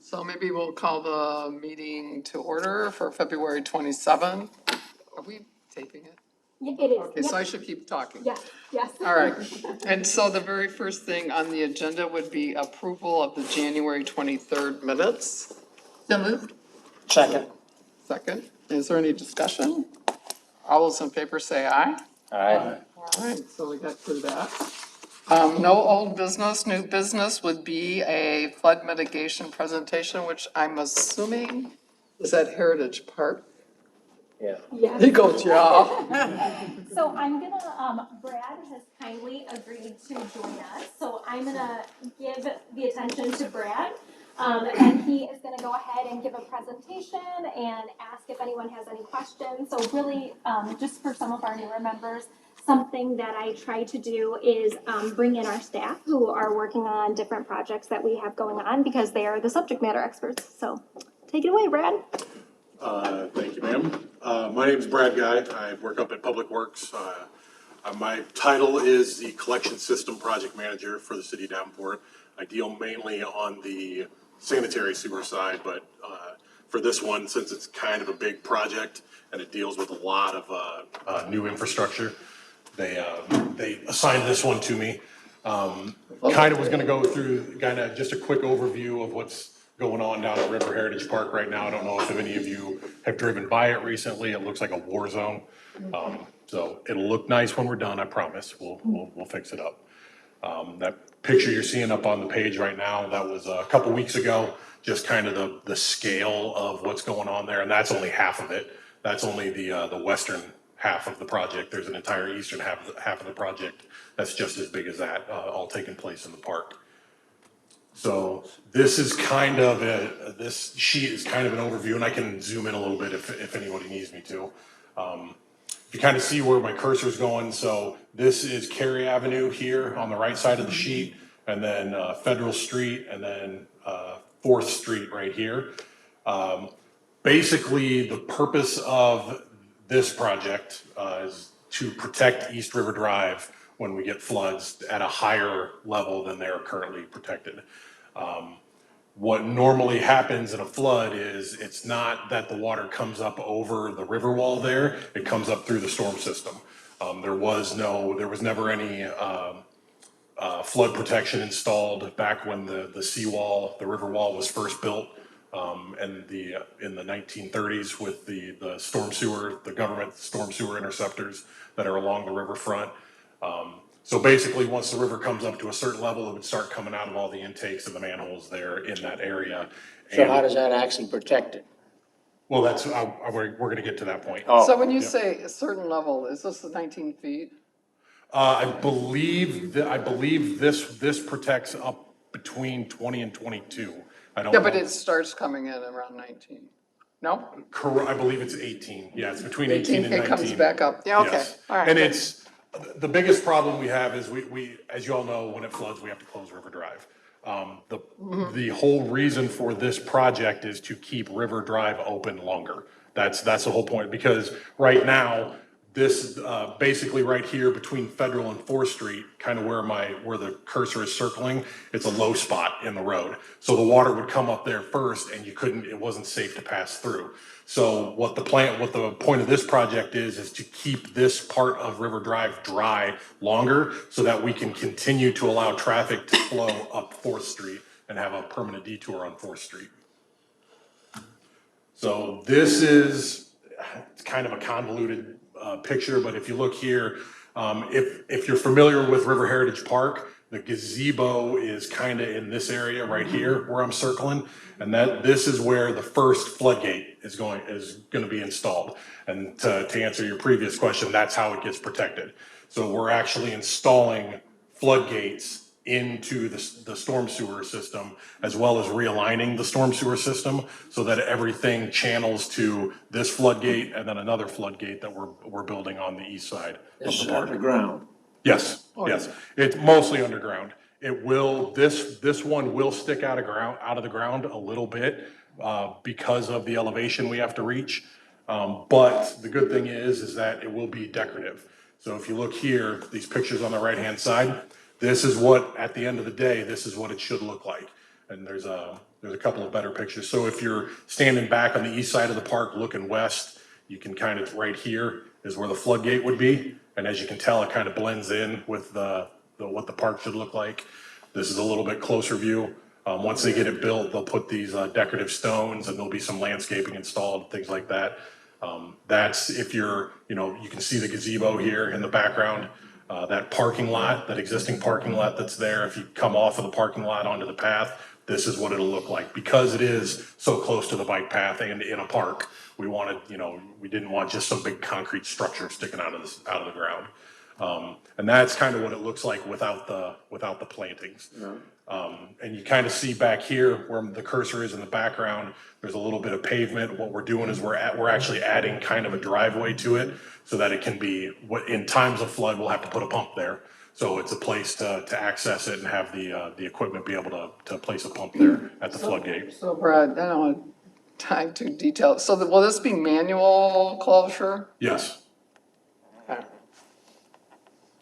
So maybe we'll call the meeting to order for February 27th. Are we taping it? Yeah, it is. Okay, so I should keep talking. Yes, yes. All right. And so the very first thing on the agenda would be approval of the January 23rd minutes. So moved. Second. Second. Is there any discussion? All those in favor say aye. Aye. All right, so we got through that. No old business, new business would be a flood mitigation presentation, which I'm assuming is at Heritage Park. Yeah. Yes. He goes, yeah. So I'm gonna, Brad has kindly agreed to join us, so I'm gonna give the attention to Brad. And he is gonna go ahead and give a presentation and ask if anyone has any questions. So really, just for some of our newer members, something that I try to do is bring in our staff who are working on different projects that we have going on because they are the subject matter experts. So take it away, Brad. Thank you, ma'am. My name is Brad Guy. I work up at Public Works. My title is the Collection System Project Manager for the City of Davenport. I deal mainly on the sanitary sewer side, but for this one, since it's kind of a big project and it deals with a lot of new infrastructure, they assigned this one to me. Kind of was going to go through kind of just a quick overview of what's going on down at River Heritage Park right now. I don't know if any of you have driven by it recently. It looks like a war zone. So it'll look nice when we're done, I promise. We'll fix it up. That picture you're seeing up on the page right now, that was a couple weeks ago, just kind of the scale of what's going on there. And that's only half of it. That's only the western half of the project. There's an entire eastern half of the project that's just as big as that, all taking place in the park. So this is kind of this sheet is kind of an overview, and I can zoom in a little bit if anybody needs me to. You kind of see where my cursor is going. So this is Cary Avenue here on the right side of the sheet, and then Federal Street, and then 4th Street right here. Basically, the purpose of this project is to protect East River Drive when we get floods at a higher level than they're currently protected. What normally happens in a flood is it's not that the water comes up over the river wall there, it comes up through the storm system. There was never any flood protection installed back when the seawall, the river wall was first built in the 1930s with the storm sewer, the government storm sewer interceptors that are along the riverfront. So basically, once the river comes up to a certain level, it would start coming out of all the intakes and the manholes there in that area. So how does that actually protect it? Well, we're going to get to that point. Oh. So when you say a certain level, is this the 19 feet? I believe this protects up between 20 and 22. I don't Yeah, know. but it starts coming in around 19. No? I believe it's 18. Yeah, it's between 18 and 19. It comes back up. Yeah, okay. Yes. All right. And it's, the biggest problem we have is we, as you all know, when it floods, we have to close River Drive. The whole reason for this project is to keep River Drive open longer. That's the whole point, because right now, this, basically right here between Federal and 4th Street, kind of where the cursor is circling, it's a low spot in the road. So the water would come up there first and it wasn't safe to pass through. So what the point of this project is to keep this part of River Drive dry longer so that we can continue to allow traffic to flow up 4th Street and have a permanent detour on 4th Street. So this is kind of a convoluted picture, but if you look here, if you're familiar with River Heritage Park, the gazebo is kind of in this area right here where I'm circling, and this is where the first floodgate is going to be installed. And to answer your previous question, that's how it gets protected. So we're actually installing floodgates into the storm sewer system, as well as realigning the storm sewer system so that everything channels to this floodgate and then another floodgate that we're building on the east side This of is the park. underground. Yes, yes. It's mostly underground. It will, this one will stick out of the ground a little bit because of the elevation we have to reach. But the good thing is that it will be decorative. So if you look here, these pictures on the right-hand side, this is what, at the end of the day, this is what it should look like. And there's there's a couple of better pictures. So if you're standing back on the east side of the park looking west, you can kind of, right here is where the floodgate would be. And as you can tell, it kind of blends in with what the park should look like. This is a little bit closer view. Once they get it built, they'll put these decorative stones and there'll be some landscaping installed, things like that. That's if you're, you can see the gazebo here in the background. That parking lot, that existing parking lot that's there, if you come off of the parking lot onto the path, this is what it'll look like. Because it is so close to the bike path and in a park, we wanted, we didn't want just some big concrete structure sticking out of the ground. And that's kind of what it looks like without the plantings. And you kind of see back here where the cursor is in the background, there's a little bit of pavement. What we're doing is we're actually adding kind of a driveway to it so that it can be, in times of flood, we'll have to put a pump there. So it's a place to access it and have the equipment be able to place a pump there at the floodgate. So Brad, I don't want to dive too detailed. So will this be manual closure? Yes. Okay.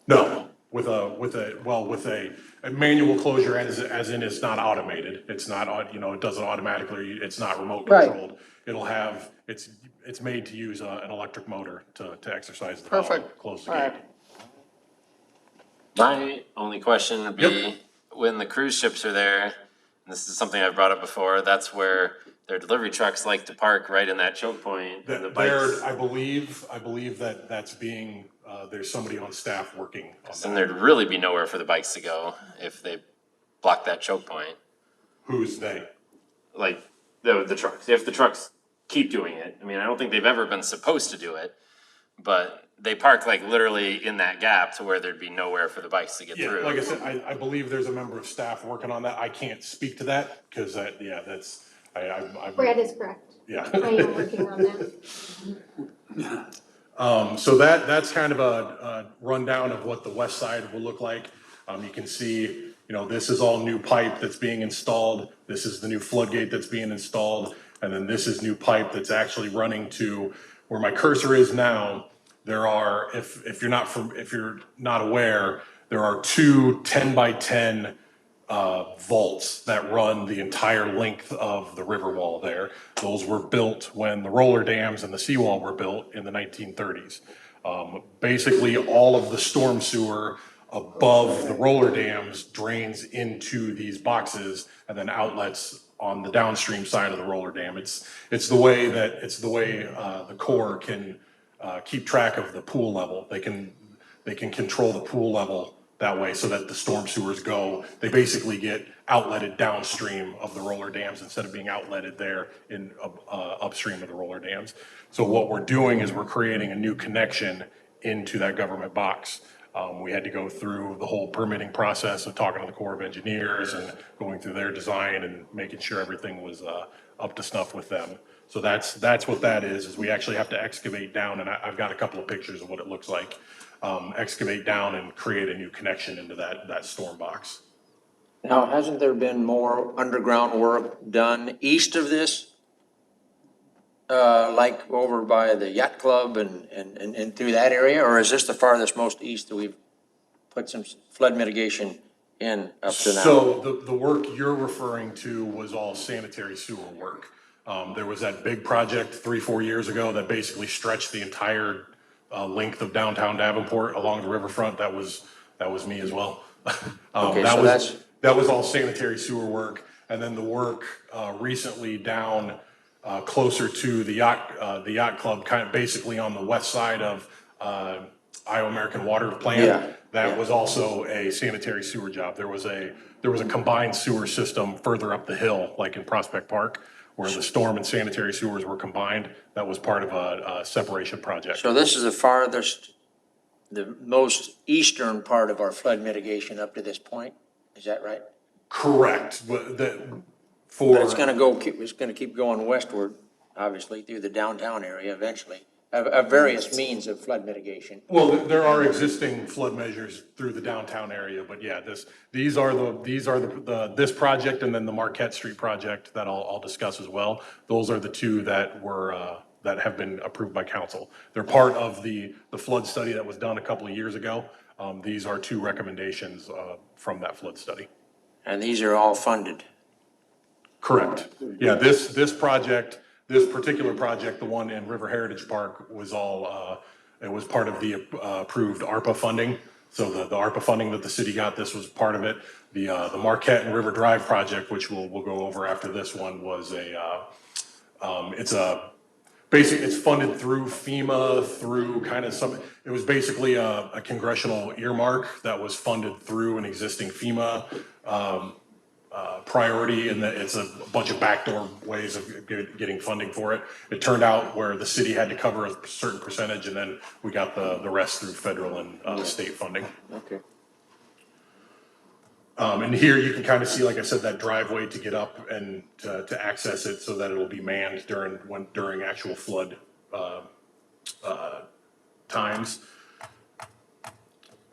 No, with a manual closure as in it's not automated. It's not, it doesn't automatically, it's not remote Right. controlled. It'll have, it's made to use an electric motor to exercise the valve, Perfect. close the All gate. right. My only question would be, Yep. when the cruise ships are there, and this is something I've brought up before, that's where their delivery trucks like to park right in that choke point, and the bikes. I believe that's being, there's somebody on staff working on Then that. there'd really be nowhere for the bikes to go if they block that choke point. Who's they? Like, the trucks, if the trucks keep doing it. I mean, I don't think they've ever been supposed to do it, but they park like literally in that gap to where there'd be nowhere for the bikes to get Yeah, through. like I said, I believe there's a member of staff working on that. I can't speak to that because that's, Brad is correct. yeah. I am working on that. So that's kind of a rundown of what the west side will look like. You can see, this is all new pipe that's being installed. This is the new floodgate that's being installed. And then this is new pipe that's actually running to where my cursor is now. There are, if you're not aware, there are two 10x10 vaults that run the entire length of the river wall there. Those were built when the roller dams and the seawall were built in the 1930s. Basically, all of the storm sewer above the roller dams drains into these boxes and then outlets on the downstream side of the roller dam. It's the way the Corps can keep track of the pool level. They can control the pool level that way so that the storm sewers they basically get outletted downstream of the roller dams instead of being outletted there in upstream of the roller dams. So what we're doing is we're creating a new connection into that government box. We had to go through the whole permitting process of talking to the Corps of Engineers and going through their design and making sure everything was up to snuff with them. So that's what that is we actually have to excavate down, and I've got a couple of pictures of what it looks like. Excavate down and create a new connection into that storm box. Now, hasn't there been more underground work done east of this? Like over by the yacht club and through that area, or is this the farthest most east that we've put some flood mitigation in up to now? So the work you're referring to was all sanitary sewer work. There was that big project 3-4 years ago that basically stretched the entire length of downtown Davenport along the riverfront. That was me as well. Okay, so that was all sanitary sewer work. And then the work recently down closer to the yacht club, kind of basically on the west side of Iowa American Water Plant. Yeah, That was also a sanitary sewer job. There was a combined sewer system further up the hill, like in Prospect Park, where the storm and sanitary sewers were combined. That was part of a separation project. So this is the farthest, the most eastern part of our flood mitigation up to this point? Is that right? Correct. But But it's gonna keep going westward, obviously, through the downtown area eventually, of various means of flood mitigation. Well, there are existing flood measures through the downtown area, but yeah, these are this project and then the Marquette Street project that I'll discuss as well. Those are the two that that have been approved by council. They're part of the flood study that was done a couple of years ago. These are two recommendations from that flood study. And these are all funded. Correct. Yeah, this project, this particular project, the one in River Heritage Park was all, it was part of the approved ARPA funding. So the ARPA funding that the city got, this was part of it. The Marquette and River Drive project, which we'll go over after this one, was it's funded through FEMA, through kind of some, it was basically a congressional earmark that was funded through an existing FEMA priority, and that it's a bunch of backdoor ways of getting funding for it. It turned out where the city had to cover a certain percentage, and then we got the rest through federal and state funding. Okay. And here you can kind of see, like I said, that driveway to get up and to access it so that it'll be manned during actual flood times.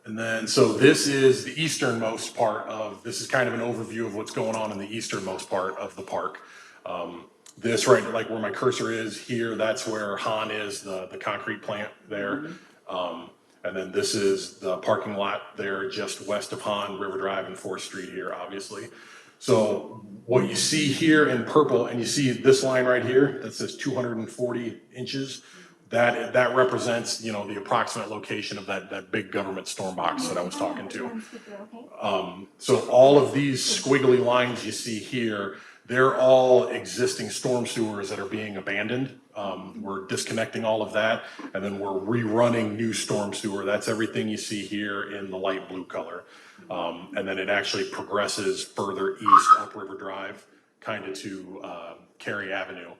And then, so this is the easternmost part this is kind of an overview of what's going on in the easternmost part of the park. This right, like where my cursor is here, that's where Han is, the concrete plant there. And then this is the parking lot there just west of Han, River Drive and 4th Street here, obviously. So what you see here in purple, and you see this line right here that says 240 inches, that represents, the approximate location of that big government storm box that I was talking to. So all of these squiggly lines you see here, they're all existing storm sewers that are being abandoned. We're disconnecting all of that, and then we're rerunning new storm sewer. That's everything you see here in the light blue color. And then it actually progresses further east up River Drive, kind of to Cary Avenue.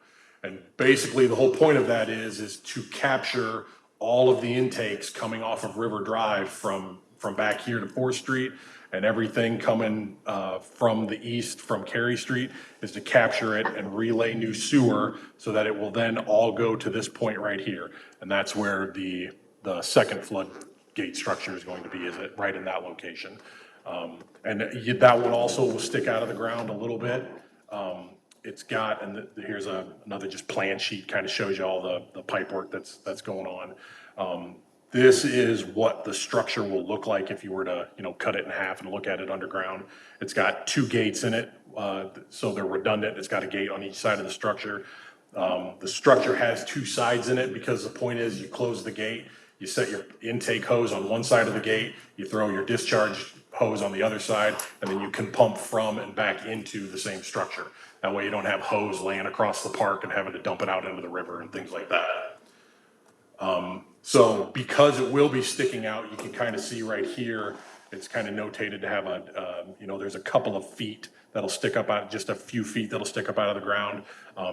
And basically, the whole point of that is to capture all of the intakes coming off of River Drive from back here to 4th Street, and everything coming from the east from Cary Street is to capture it and relay new sewer so that it will then all go to this point right here. And that's where the second floodgate structure is going to be, is it right in that location. And that one also will stick out of the ground a little bit. It's got, and here's another just plan sheet, kind of shows you all the pipe work that's going on. This is what the structure will look like if you were to, cut it in half and look at it underground. It's got 2 gates in it, so they're redundant. It's got a gate on each side of the structure. The structure has 2 sides in it because the point is you close the gate, you set your intake hose on one side of the gate, you throw your discharge hose on the other side, and then you can pump from and back into the same structure. That way you don't have hose laying across the park and having to dump it out into the river and things like that. So because it will be sticking out, you can kind of see right here, it's kind of notated to have there's a couple of feet that'll stick up out, just a few feet that'll stick up out of the ground.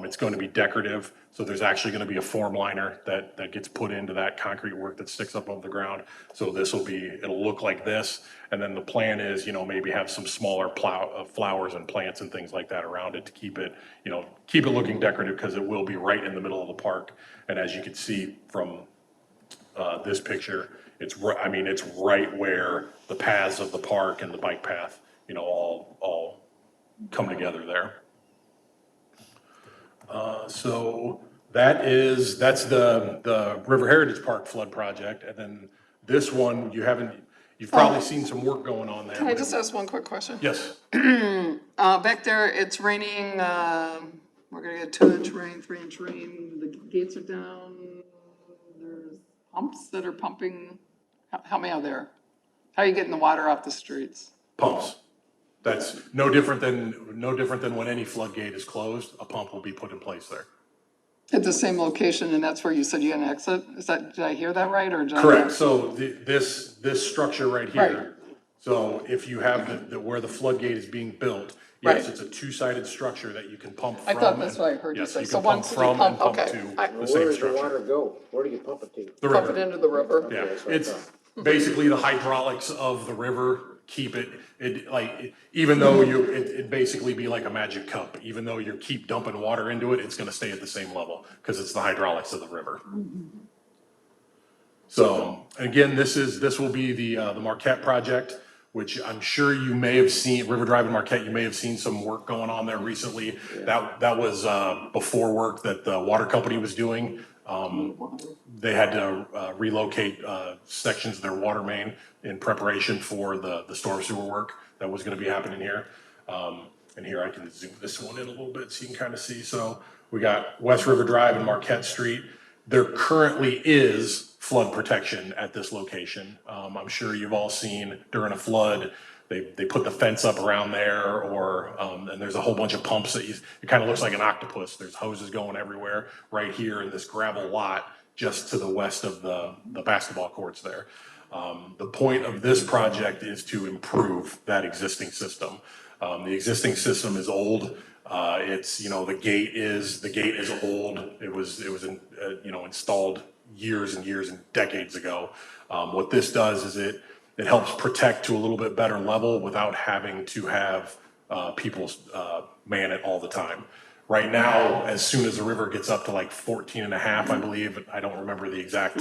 It's going to be decorative, so there's actually going to be a form liner that gets put into that concrete work that sticks up over the ground. So it'll look like this, and then the plan is, maybe have some smaller flowers and plants and things like that around it to keep it looking decorative, because it will be right in the middle of the park. And as you can see from this picture, it's right where the paths of the park and the bike path, all come together there. So that's the River Heritage Park flood project, and then this one you've probably seen some work going on there. Can I just ask one quick question? Yes. Back there, it's raining, we're gonna get 2-inch rain, 3-inch rain, the gates are down, there's pumps that are pumping. Help me out there. How are you getting the water off the streets? Pumps. That's no different than when any floodgate is closed, a pump will be put in place there. At the same location, and that's where you said you had an exit? Did I hear that right, or? Correct, so this structure right here, Right. so if you have where the floodgate is being built, yes, Right. it's a 2-sided structure that you can pump I from. thought that's what I heard you Yes, say. you So can pump once you from and pump, pump okay. to I- the Where same does the water structure. go? Where do you pump it to? The Pump river. it into the river? Yeah, that's what I it's thought. basically the hydraulics of the river keep even though it'd basically be like a magic cup. Even though you keep dumping water into it, it's gonna stay at the same level, because it's the hydraulics of the river. So, again, this will be the Marquette project, which I'm sure you may have seen, River Drive and Marquette, you may have seen some work going on there recently. That was before work that the water company was doing. They had to relocate sections of their water main in preparation for the storm sewer work that was gonna be happening here. And here I can zoom this one in a little bit so you can kind of see. So we got West River Drive and Marquette Street. There currently is flood protection at this location. I'm sure you've all seen during a flood, they put the fence up around there, or, and there's a whole bunch of pumps that it kind of looks like an octopus. There's hoses going everywhere right here in this gravel lot just to the west of the basketball courts there. The point of this project is to improve that existing system. The existing system is old. It's, you know, the gate is old. It was installed years and years and decades ago. What this does is it helps protect to a little bit better level without having to have people man it all the time. Right now, as soon as the river gets up to like 14 and a half, I believe, I don't remember the exact,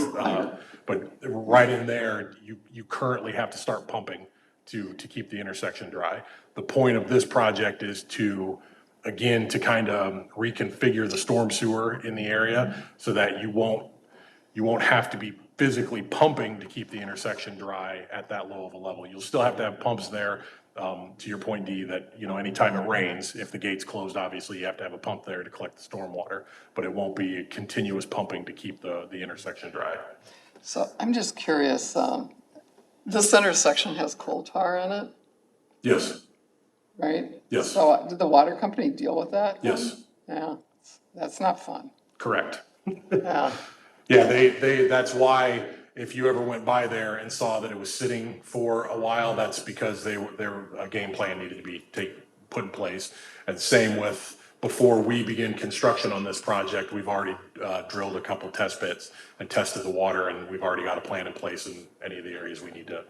but right in there, you currently have to start pumping to keep the intersection dry. The point of this project is to, again, to kind of reconfigure the storm sewer in the area so that you won't have to be physically pumping to keep the intersection dry at that low of a level. You'll still have to have pumps there, to your point, Dee, that, you know, anytime it rains, if the gate's closed, obviously you have to have a pump there to collect the storm water, but it won't be continuous pumping to keep the intersection dry. So I'm just curious, this intersection has coal tar in it, Yes, right? Yes. So did the water company deal with that? yes, Yeah, that's not fun. correct. Yeah, Yeah, that's why if you ever went by there and saw that it was sitting for a while, that's because a game plan needed to be put in place. And same with, before we begin construction on this project, we've already drilled a couple test pits and tested the water, and we've already got a plan in place in any of the areas we need to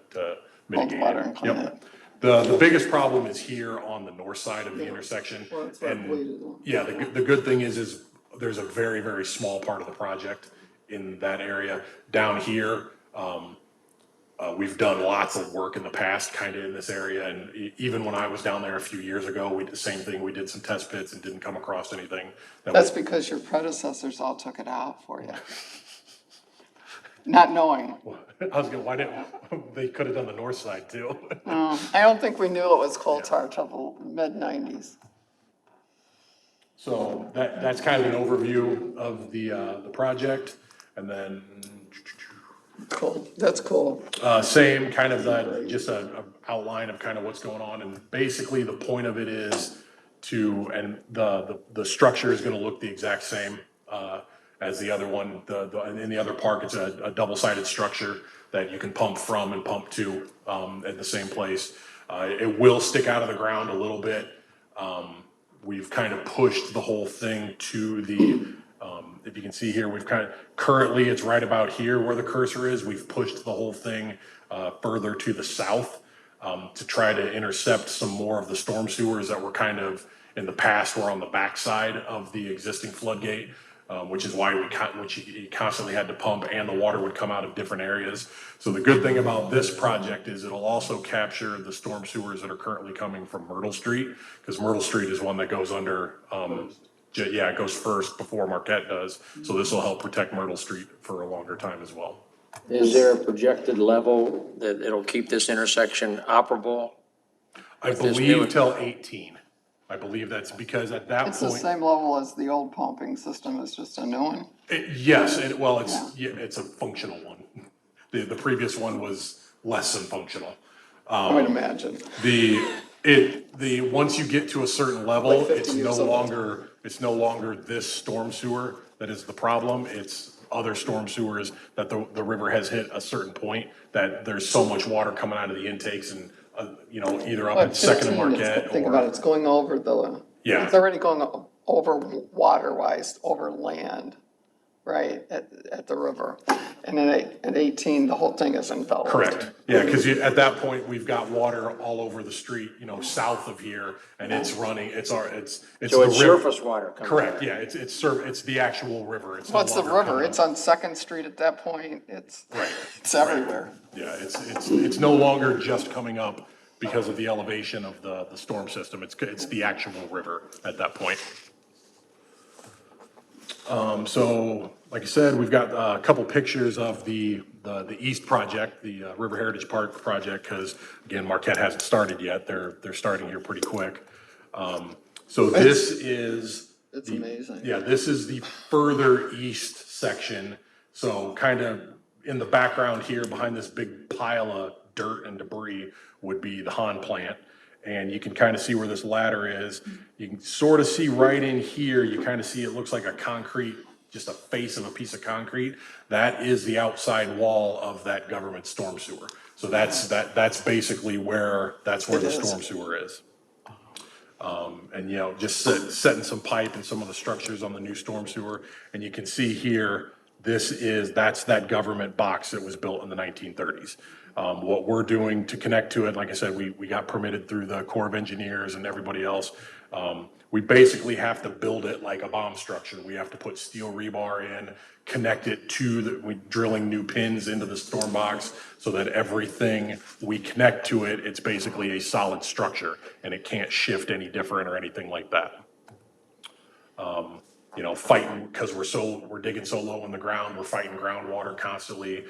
mitigate water it. and clean Yep. The biggest problem is here on the north side of the intersection. well, that's what I And believe. yeah, the good thing is there's a very, very small part of the project in that area. Down here, we've done lots of work in the past, kind of in this area, and even when I was down there a few years ago, we did the same thing. We did some test pits and didn't come across anything. That's because your predecessors all took it out for you. Not knowing. I was why didn't, they could have done the north side too. I don't think we knew it was coal tar till the mid-90s. So that's kind of an overview of the project, and then Cool, that's cool. same kind of just a outline of kind of what's going on, and basically the point of it is and the structure is gonna look the exact same, as the other one, in the other park, it's a double-sided structure that you can pump from and pump to, at the same place. It will stick out of the ground a little bit. We've kind of pushed the whole thing to if you can see here, currently it's right about here where the cursor is. We've pushed the whole thing further to the south to try to intercept some more of the storm sewers that were kind of, in the past, were on the backside of the existing floodgate, which is why you constantly had to pump, and the water would come out of different areas. So the good thing about this project is it'll also capture the storm sewers that are currently coming from Myrtle Street, because Myrtle Street is one that goes under, it goes first before Marquette does. So this will help protect Myrtle Street for a longer time as well. Is there a projected level that it'll keep this intersection operable? I With this believe new- till 18. I believe that's because at that It's the point, same level as the old pumping system, it's just a new one. yes, it's a functional one. The previous one was less than functional. I would imagine. Once you get to a certain level, Like 50 years old. it's no longer this storm sewer that is the problem. It's other storm sewers that the river has hit a certain point that there's so much water coming out of the intakes and, either up But at Second and 15, Marquette think about it, or, it's going over Yeah. it's already going over water-wise, over land, right, at the river. And then at 18, the whole thing is enveloped. correct. Yeah, because at that point, we've got water all over the street, south of here, and it's running, it's So the it's river. surface water coming Correct, out? yeah, it's the actual river. It's no Well, it's the longer river, coming it's up. on Second Street at that point, it's Right. everywhere. Yeah, it's no longer just coming up because of the elevation of the storm system. It's the actual river at that point. So, like I said, we've got a couple pictures of the east project, the River Heritage Park project, because again, Marquette hasn't started yet. They're starting here pretty quick. So this is. It's the- amazing. Yeah, this is the further east section. So kind of in the background here, behind this big pile of dirt and debris would be the Han plant. And you can kind of see where this ladder is. You can sort of see right in here, you kind of see it looks like a concrete, just a face of a piece of concrete. That is the outside wall of that government storm sewer. So that's basically that's where It the is. storm sewer is. And, you know, just setting some pipe and some of the structures on the new storm sewer. And you can see here, that's that government box that was built in the 1930s. What we're doing to connect to it, like I said, we got permitted through the Corps of Engineers and everybody else. We basically have to build it like a bomb structure. We have to put steel rebar in, connect it to we drilling new pins into the storm box so that everything we connect to it, it's basically a solid structure and it can't shift any different or anything like that. You know, fighting, because we're digging so low in the ground, we're fighting groundwater constantly.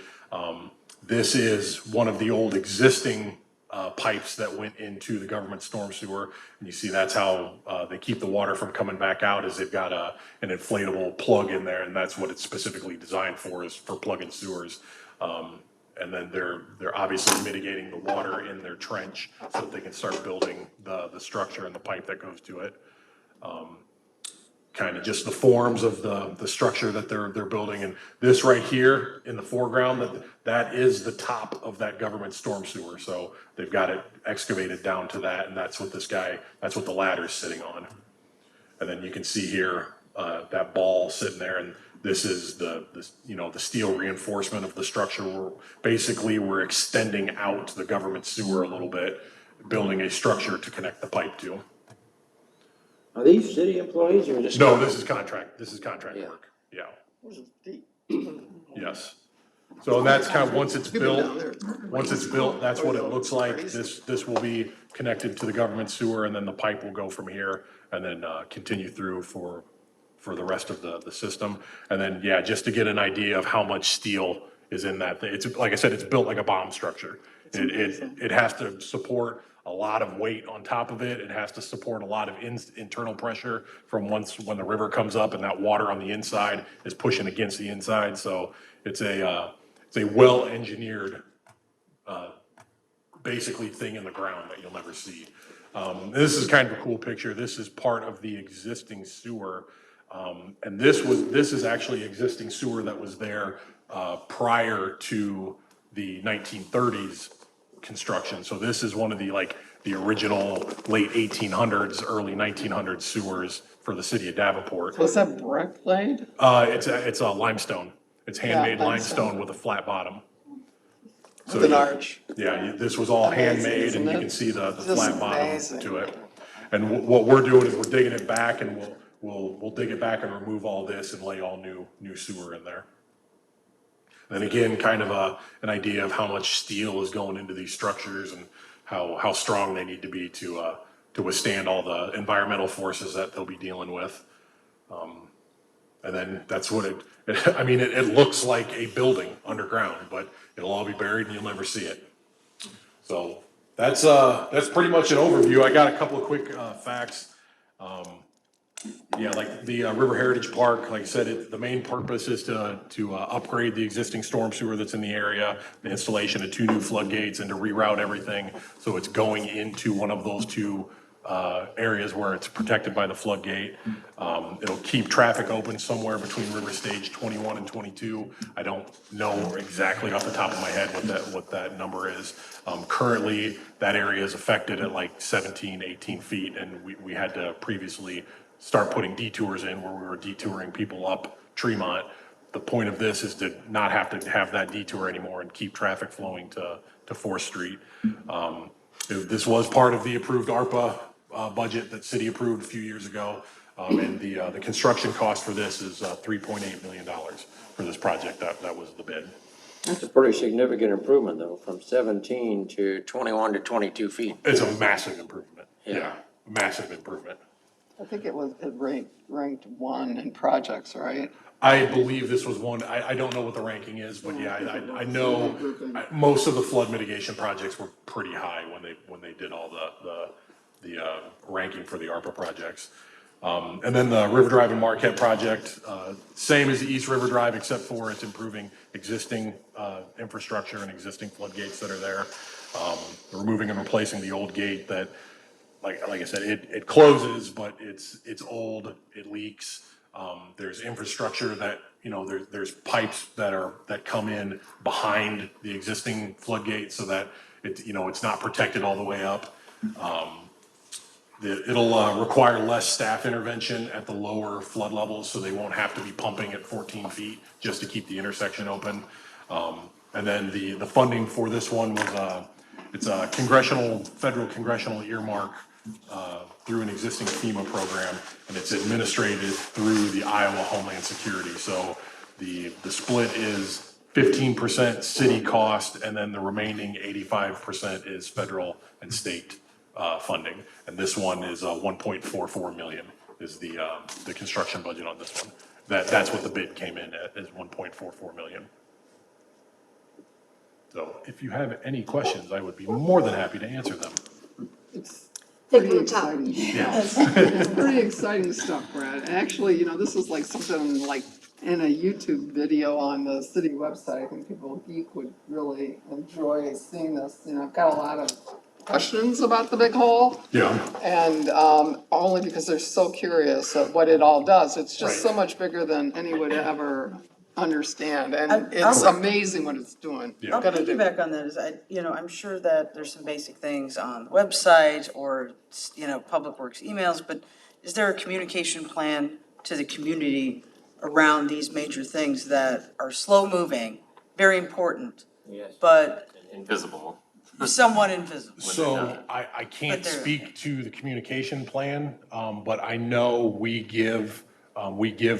This is one of the old existing pipes that went into the government storm sewer. And you see that's how they keep the water from coming back out, is they've got an inflatable plug in there, and that's what it's specifically designed for, is for plugging sewers. And then they're obviously mitigating the water in their trench so that they can start building the structure and the pipe that goes to it. Kind of just the forms of the structure that they're building. And this right here in the foreground, that is the top of that government storm sewer. So they've got it excavated down to that, and that's what that's what the ladder's sitting on. And then you can see here, that ball sitting there, and this is the steel reinforcement of the structure. We're extending out the government sewer a little bit, building a structure to connect the pipe to. Are these city employees or just? No, this is contract Yeah. work, yeah, This is deep. yes. So that's kind of, once it's You've been down built, there. that's what it looks like. This will be connected to the government sewer, and then the pipe will go from here and then continue through for the rest of the system. And then, yeah, just to get an idea of how much steel is in that thing. It's, like I said, it's built like a bomb structure. It has to support a lot of weight on top of it. It has to support a lot of internal pressure from when the river comes up and that water on the inside is pushing against the inside. So it's a well-engineered, basically thing in the ground that you'll never see. This is kind of a cool picture. This is part of the existing sewer. And this is actually existing sewer that was there prior to the 1930s construction. So this is one of the original late 1800s, early 1900s sewers for the city of Davenport. Was that brick laid? It's a limestone. It's handmade limestone. limestone with a flat bottom. With an arch? Yeah, this was all Amazing, handmade, isn't and you it? can see the Just flat bottom amazing. to it. And what we're doing is we're digging it back, and we'll dig it back and remove all this and lay all new sewer in there. Then again, kind of an idea of how much steel is going into these structures and how strong they need to be to withstand all the environmental forces that they'll be dealing with. And then that's what it looks like a building underground, but it'll all be buried and you'll never see it. So that's pretty much an overview. I got a couple of quick facts. Yeah, like the River Heritage Park, like I said, the main purpose is to upgrade the existing storm sewer that's in the area, the installation of 2 new floodgates, and to reroute everything so it's going into one of those 2 areas where it's protected by the floodgate. It'll keep traffic open somewhere between River Stage 21 and 22. I don't know exactly off the top of my head what that number is. Currently, that area is affected at like 17, 18 feet, and we had to previously start putting detours in where we were detouring people up Tremont. The point of this is to not have to have that detour anymore and keep traffic flowing to 4th Street. This was part of the approved ARPA budget that city approved a few years ago. And the construction cost for this is $3.8 million for this project. That was the bid. That's a pretty significant improvement though, from 17 to 21 to 22 feet. It's a massive improvement. Yeah. Yeah, massive improvement. I think it ranked 1 in projects, right? I believe this was one, I don't know what the ranking is, but yeah, I know most of the flood mitigation projects were pretty high when they did all ranking for the ARPA projects. And then the River Drive and Marquette project, same as the East River Drive, except for it's improving existing infrastructure and existing floodgates that are there. Removing and replacing the old gate that, like I said, it closes, but it's old, it leaks. There's infrastructure that, there's pipes that come in behind the existing floodgate so that it's not protected all the way up. It'll require less staff intervention at the lower flood levels, so they won't have to be pumping at 14 feet just to keep the intersection open. And then the funding for this one was, it's a federal congressional earmark through an existing FEMA program, and it's administrated through the Iowa Homeland Security. So the split is 15% city cost, and then the remaining 85% is federal and state funding. And this one is 1.44 million is the construction budget on this one. That's what the bid came in at, is 1.44 million. So if you have any questions, I would be more than happy to answer them. It's Take pretty from the top. exciting. Yes. It's pretty exciting stuff, Brad. Actually, this is like something like in a YouTube video on the city website. I think people geek would really enjoy seeing this. I've got a lot of questions about the big hole. Yeah. And only because they're so curious of what it all does. It's just Right. so much bigger than any would ever understand, and I'm- it's amazing what it's doing. Yeah. I'll Gonna do. piggyback on that, I'm sure that there's some basic things on the website or, Public Works emails, but is there a communication plan to the community around these major things that are slow-moving, very important, Yes. but Invisible. somewhat invisible? So I can't But they're- speak to the communication plan, but I know we give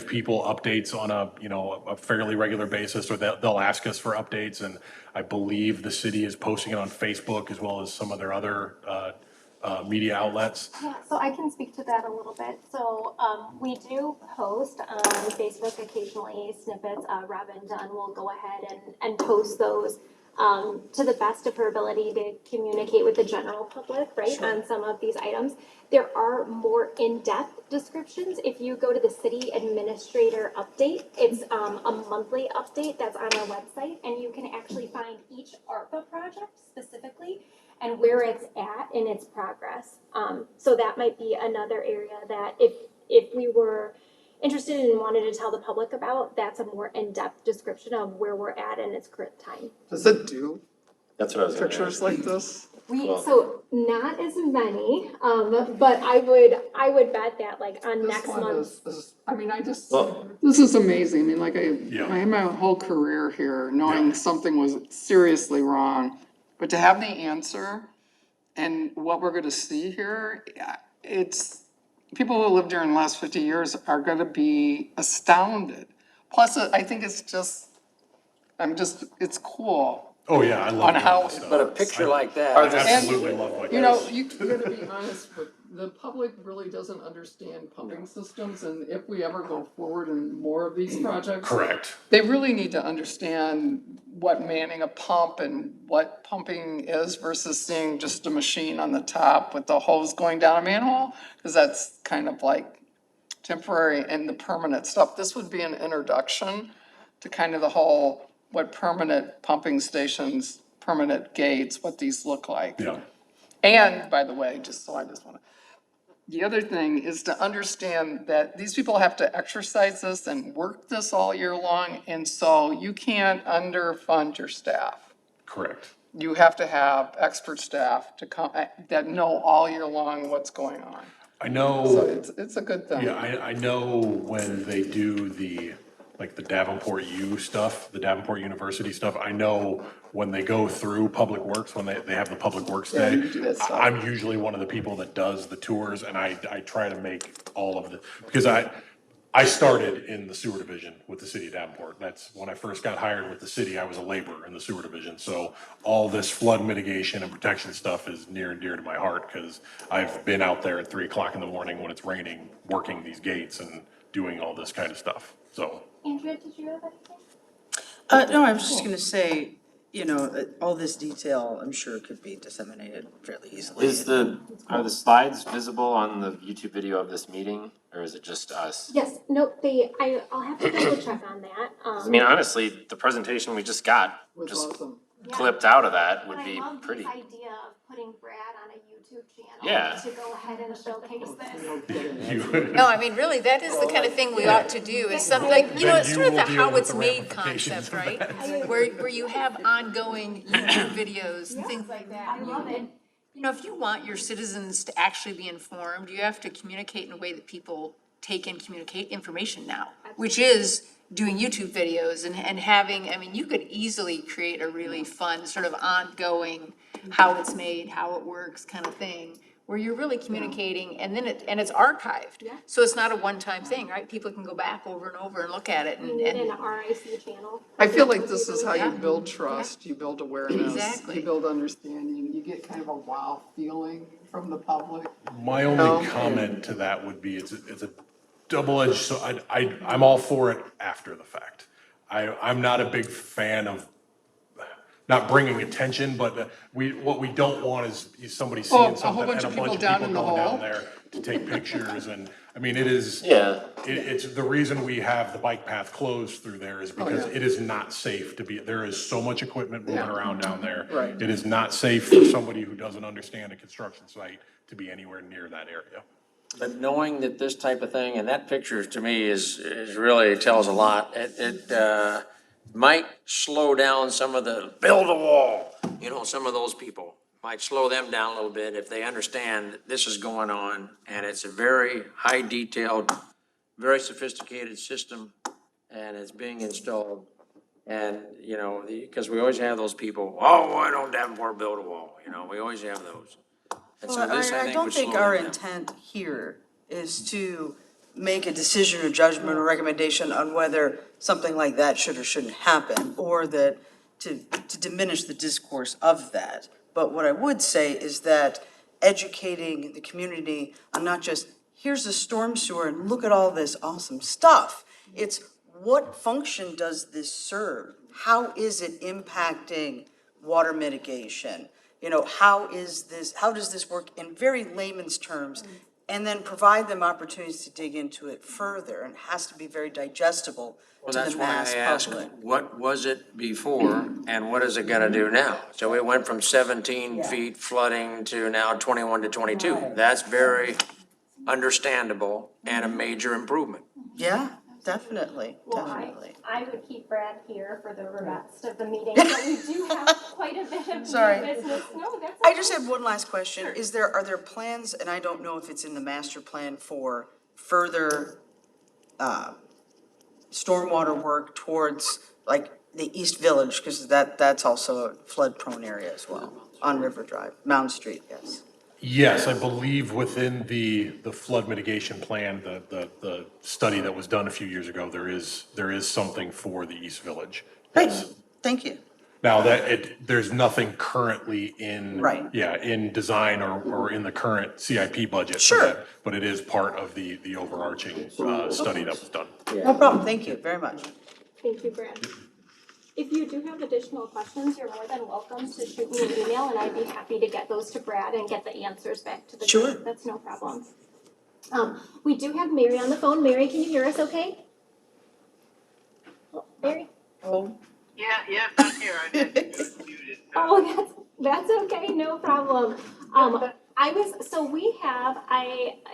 people updates on a fairly regular basis, or they'll ask us for updates. And I believe the city is posting it on Facebook as well as some of their other media outlets. Yeah, so I can speak to that a little bit. So we do post on Facebook occasionally snippets. Robin Dunn will go ahead and post those to the best of her ability to communicate with the general public, right, on some of these items. There are more in-depth descriptions. If you go to the city administrator update, it's a monthly update that's on our website, and you can actually find each ARPA project specifically and where it's at in its progress. So that might be another area that if we were interested and wanted to tell the public about, that's a more in-depth description of where we're at in its current time. Does it do That's what I was gonna pictures ask. like this? So not as many, but I would bet that like on This next one month. is, Well- this is amazing. I mean, Yeah. I had my whole career here knowing Yeah. something was seriously wrong. But to have the answer and what we're gonna see here, it's, people who lived here in the last 50 years are gonna be astounded. Plus, I think it's it's cool. Oh, yeah, I love On doing how this it stuff. But a picture like I that, absolutely love like You know, this. you gotta be honest, but the public really doesn't understand pumping systems, and if we ever go forward in more of these projects. Correct. They really need to understand what manning a pump and what pumping is versus seeing just a machine on the top with the hose going down a manhole, because that's kind of like temporary and the permanent stuff. This would be an introduction to kind of the whole, what permanent pumping stations, permanent gates, what these look like. Yeah. And by the way, the other thing is to understand that these people have to exercise this and work this all year long, and so you can't underfund your staff. Correct. You have to have expert staff to come, that know all year long what's going on. I So know, it's a good thing. yeah, I know when they do the Davenport U stuff, the Davenport University stuff, I know when they go through Public Works, when they have the Public Works Yeah, Day, you do that stuff. I'm usually one of the people that does the tours, and I try to make all of the, because I started in the sewer division with the city of Davenport. That's when I first got hired with the city, I was a laborer in the sewer division. So all this flood mitigation and protection stuff is near and dear to my heart, because I've been out there at 3:00 in the morning when it's raining, working these gates and doing all this kind of stuff, so. Andrea, did you have anything? No, I was just gonna say, you know, all this detail, I'm sure could be disseminated fairly easily. Are the slides visible on the YouTube video of this meeting, or is it just us? Yes, nope, I'll have to double check on that. 'Cause I mean, honestly, the presentation we just got, Was just awesome. clipped out of that would But be I love pretty. the idea of putting Brad on a YouTube channel. Yeah. To go ahead and showcase this. No kidding. No, I mean, really, that is the kind of thing we ought to do, is something like, you know, it's sort of the how it's made concept, right? Where you have ongoing YouTube videos and things like that. I love it. You know, if you want your citizens to actually be informed, you have to communicate in a way that people take and communicate information now, which is doing YouTube videos and having, I mean, you could easily create a really fun sort of ongoing how it's made, how it works kind of thing, where you're really communicating and then it's archived. Yeah. So it's not a one-time thing, right? People can go back over and over and look at it We need an and RIC channel. I feel like this is how you Yeah. build trust, you build awareness, Exactly. you build understanding, you get kind of a wow feeling from the public. My No. only comment to that would be, it's a double-edged, so I'm all for it after the fact. I'm not a big fan of not bringing attention, but what we don't want is somebody Oh, a seeing whole something bunch and a of people bunch of down people in the going hall. down there to take pictures, and, I mean, it is. Yeah. It's the reason we have the bike path closed through there is because yeah. it is not safe to be, there is so much equipment moving Yeah. around down there. Right. It is not safe for somebody who doesn't understand a construction site to be anywhere near that area. But knowing that this type of thing, and that picture to me is really tells a lot. It might slow down some of the build a wall, you know, some of those people. Might slow them down a little bit if they understand that this is going on and it's a very high detailed, very sophisticated system and it's being installed. And, you know, because we always have those people, oh, why don't Davenport build a wall? You know, we always have those. And so Well, this, I I think, don't would think slow our them down. intent here is to make a decision or judgment or recommendation on whether something like that should or shouldn't happen, or that to diminish the discourse of that. But what I would say is that educating the community on not just, here's a storm sewer and look at all this awesome stuff. It's what function does this serve? How is it impacting water mitigation? You know, how does this work in very layman's terms? And then provide them opportunities to dig into it further, and it has to be very digestible Well, to that's the why mass I asked, public. what was it before and what is it gonna do now? So it went from 17 feet flooding to now 21 to 22. That's very understandable and a major improvement. Yeah, definitely, Well, definitely. I would keep Brad here for the rest of the meeting, but we do have quite a bit of Sorry. new business. No, that's I just okay. had one last question. Are there plans, and I don't know if it's in the master plan, for further stormwater work towards like the East Village? Because that's also a flood-prone area as well, on River Drive, Mound Street, yes. Yes, I believe within the flood mitigation plan, the study that was done a few years ago, there is something for the East Village. Great, thank you. Now there's nothing currently in. Right. Yeah, in design or in the current CIP budget. for Sure. that, But it is part of the overarching, study that was done. No problem, thank you very much. Thank you, Brad. If you do have additional questions, you're more than welcome to shoot me an email, and I'd be happy to get those to Brad and get the answers back to the Sure. group. That's no problem. We do have Mary on the phone. Mary, can you hear us okay? Oh, Mary? Oh. Yeah, I'm here. I had to go muted. Oh, that's okay, no problem.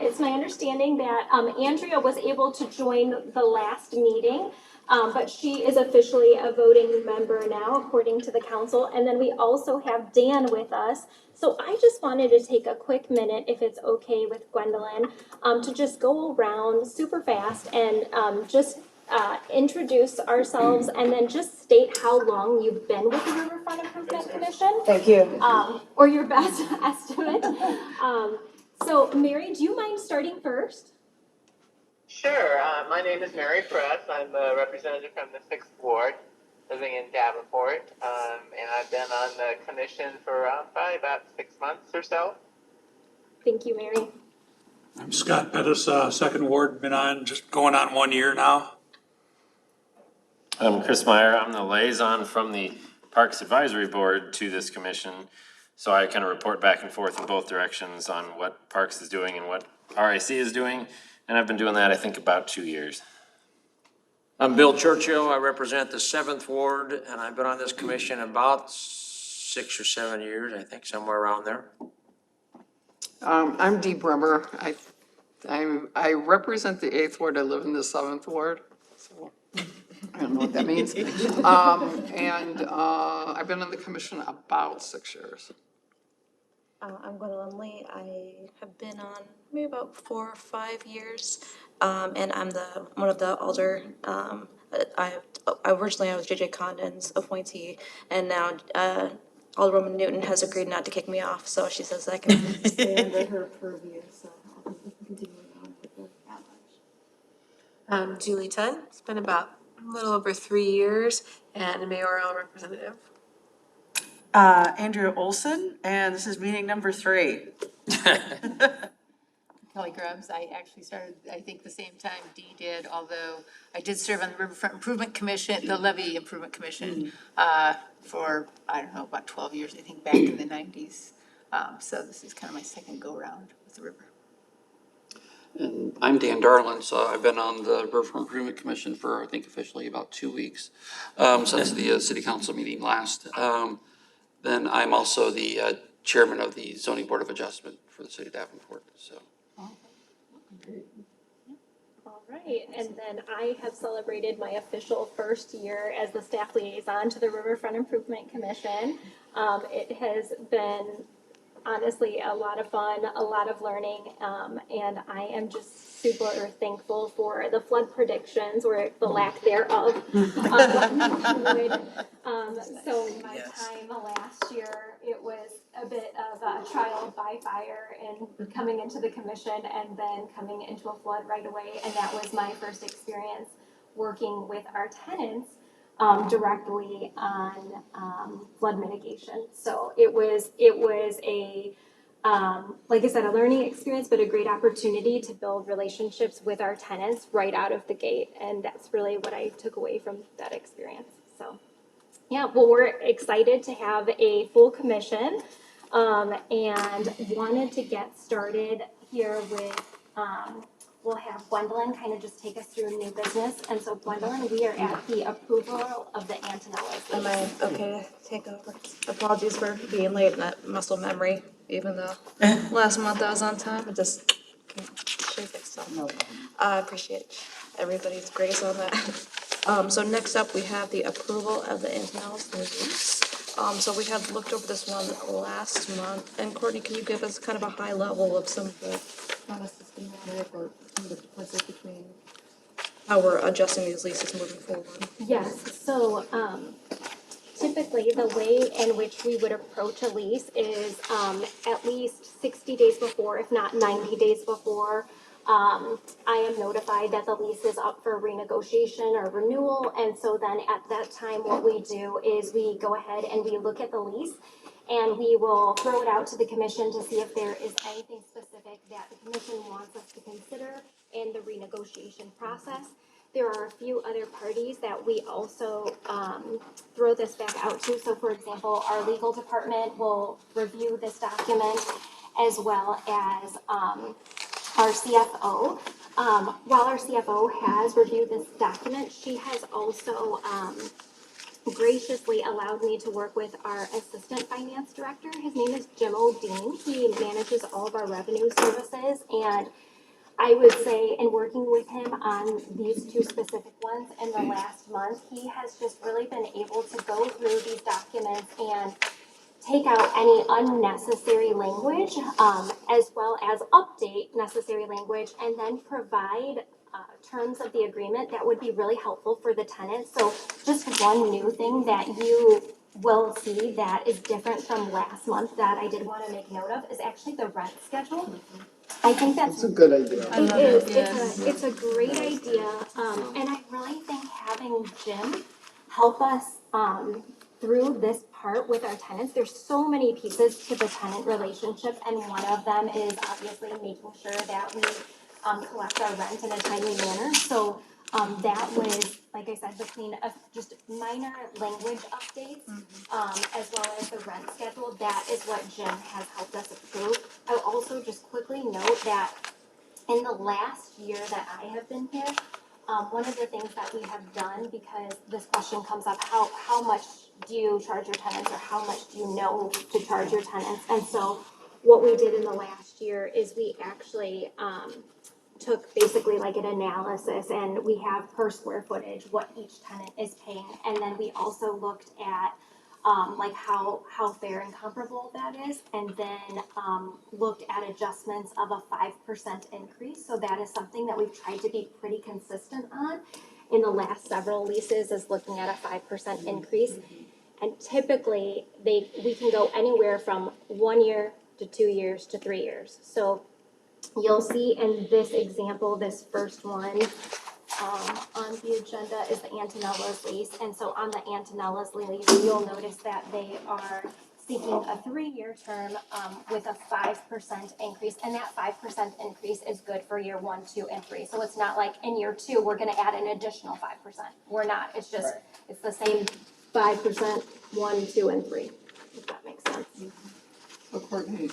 It's my understanding that, Andrea was able to join the last meeting, but she is officially a voting member now, according to the council. And then we also have Dan with us. So I just wanted to take a quick minute, if it's okay with Gwendolyn, to just go around super fast and, introduce ourselves and then just state how long you've been with the Riverfront Improvement Commission. Thank you. Or your best estimate. So Mary, do you mind starting first? Sure. My name is Mary Press. I'm a representative from the 6th Ward, living in Davenport. And I've been on the commission for probably about 6 months or so. Thank you, Mary. I'm Scott Pettis, Second Ward, been on, just going on 1 year now. I'm Chris Meyer. I'm the liaison from the Parks Advisory Board to this commission. So I kind of report back and forth in both directions on what Parks is doing and what RIC is doing. And I've been doing that, I think, about 2 years. I'm Bill Churchill. I represent the 7th Ward, and I've been on this commission about 6 or 7 years, I think, somewhere around there. I'm Dee Bremer. I represent the 8th Ward. I live in the 7th Ward, so I don't know what that means. I've been on the commission about 6 years. I'm Gwendolyn Lee. I have been on maybe about 4 or 5 years, and I'm one of the alder. Originally I was JJ Condon's appointee, and now Alderwoman Newton has agreed not to kick me off, so she says I can stay under her purview. So I'll continue on with the at-large. Julie Tudd. It's been about a little over 3 years and a mayoral representative. Andrea Olson, and this is meeting number 3. Kelly Grubbs, I actually started, I think, the same time Dee did, although I did serve on the Riverfront Improvement Commission, the Levy Improvement Commission, for, I don't know, about 12 years, I think, back in the 90s. So this is kind of my second go-round with the river. And I'm Dan Darlin, so I've been on the Riverfront Improvement Commission for, I think, officially about 2 weeks, since the city council meeting last. Then I'm also the chairman of the Zoning Board of Adjustment for the city of Davenport, so. All right, and then I have celebrated my official first year as the staff liaison to the Riverfront Improvement Commission. It has been honestly a lot of fun, a lot of learning, and I am just super thankful for the flood predictions or the lack thereof. So my time last year, it was a bit of a trial by fire and coming into the commission and then coming into a flood right away. And that was my first experience working with our tenants directly on flood mitigation. So it was a like I said, a learning experience, but a great opportunity to build relationships with our tenants right out of the gate. And that's really what I took away from that experience. So, yeah, well, we're excited to have a full commission and wanted to get started here with, we'll have Gwendolyn kind of just take us through new business. And so, Gwendolyn, we are at the approval of the Antonellis. Am I okay to take over? Apologies for being late in that muscle memory, even though last month I was on time. I just can't shake it, so. I appreciate everybody's grace on that. So next up, we have the approval of the Antonellis lease. So we had looked over this one last month. And Courtney, can you give us kind of a high level of some of the, not a systematic or some of the differences between how we're adjusting these leases moving forward? Yes, so typically the way in which we would approach a lease is at least 60 days before, if not 90 days before, I am notified that the lease is up for renegotiation or renewal. And so then at that time, what we do is we go ahead and we look at the lease and we will throw it out to the commission to see if there is anything specific that the commission wants us to consider in the renegotiation process. There are a few other parties that we also throw this back out to. So for example, our legal department will review this document as well as our CFO. While our CFO has reviewed this document, she has also graciously allowed me to work with our assistant finance director. His name is Jim O'Dean. He manages all of our revenue services, and I would say in working with him on these two specific ones in the last month, he has just really been able to go through these documents and take out any unnecessary language, as well as update necessary language, and then provide terms of the agreement that would be really helpful for the tenant. So just one new thing that you will see that is different from last month that I did want to make note of is actually the rent schedule. I think that's a good idea. It is, it's a great idea, and I really think having Jim help us, through this part with our tenants, there's so many pieces to the tenant relationship, and one of them is obviously making sure that we, collect our rent in a timely manner, so, that was like I said, between just minor language updates, as well as the rent schedule, that is what Jim has helped us approve. I'll also just quickly note that in the last year that I have been here, one of the things that we have done, because this question comes up, how much do you charge your tenants, or how much do you know to charge your tenants? And so what we did in the last year is we actually, took basically like an analysis, and we have per square footage what each tenant is paying. And then we also looked at like how fair and comparable that is, and then looked at adjustments of a 5% increase. So that is something that we've tried to be pretty consistent on in the last several leases, is looking at a 5% increase. And typically we can go anywhere from 1 year to 2 years to 3 years. So you'll see in this example, this first one, on the agenda is the Antonella's lease. And so on the Antonella's lease, you'll notice that they are seeking a 3-year term, with a 5% increase. And that 5% increase is good for year 1, 2, and 3. So it's not like in year 2, we're gonna add an additional 5%. We're not, it's just, it's the same 5%, 1, 2, and 3, if that makes sense. So Courtney,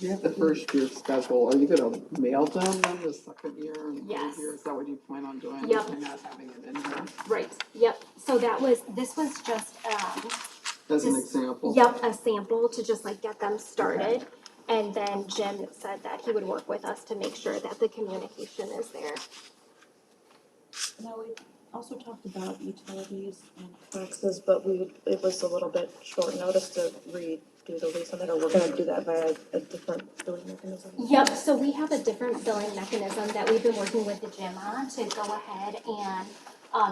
you have the first year schedule, are you gonna mail them then the second year and third Yes. year? Is that what you plan on doing? Yep. And not having it in here? Right, yep. So this was just, As an Just- example? yep, a sample to just like get them started. And then Jim said that he would work with us to make sure that the communication is there. Now, we also talked about utilities and taxes, but it was a little bit short notice to redo the lease on that, or we're gonna do that via a different billing mechanism? Yep, so we have a different billing mechanism that we've been working with the gym on to go ahead and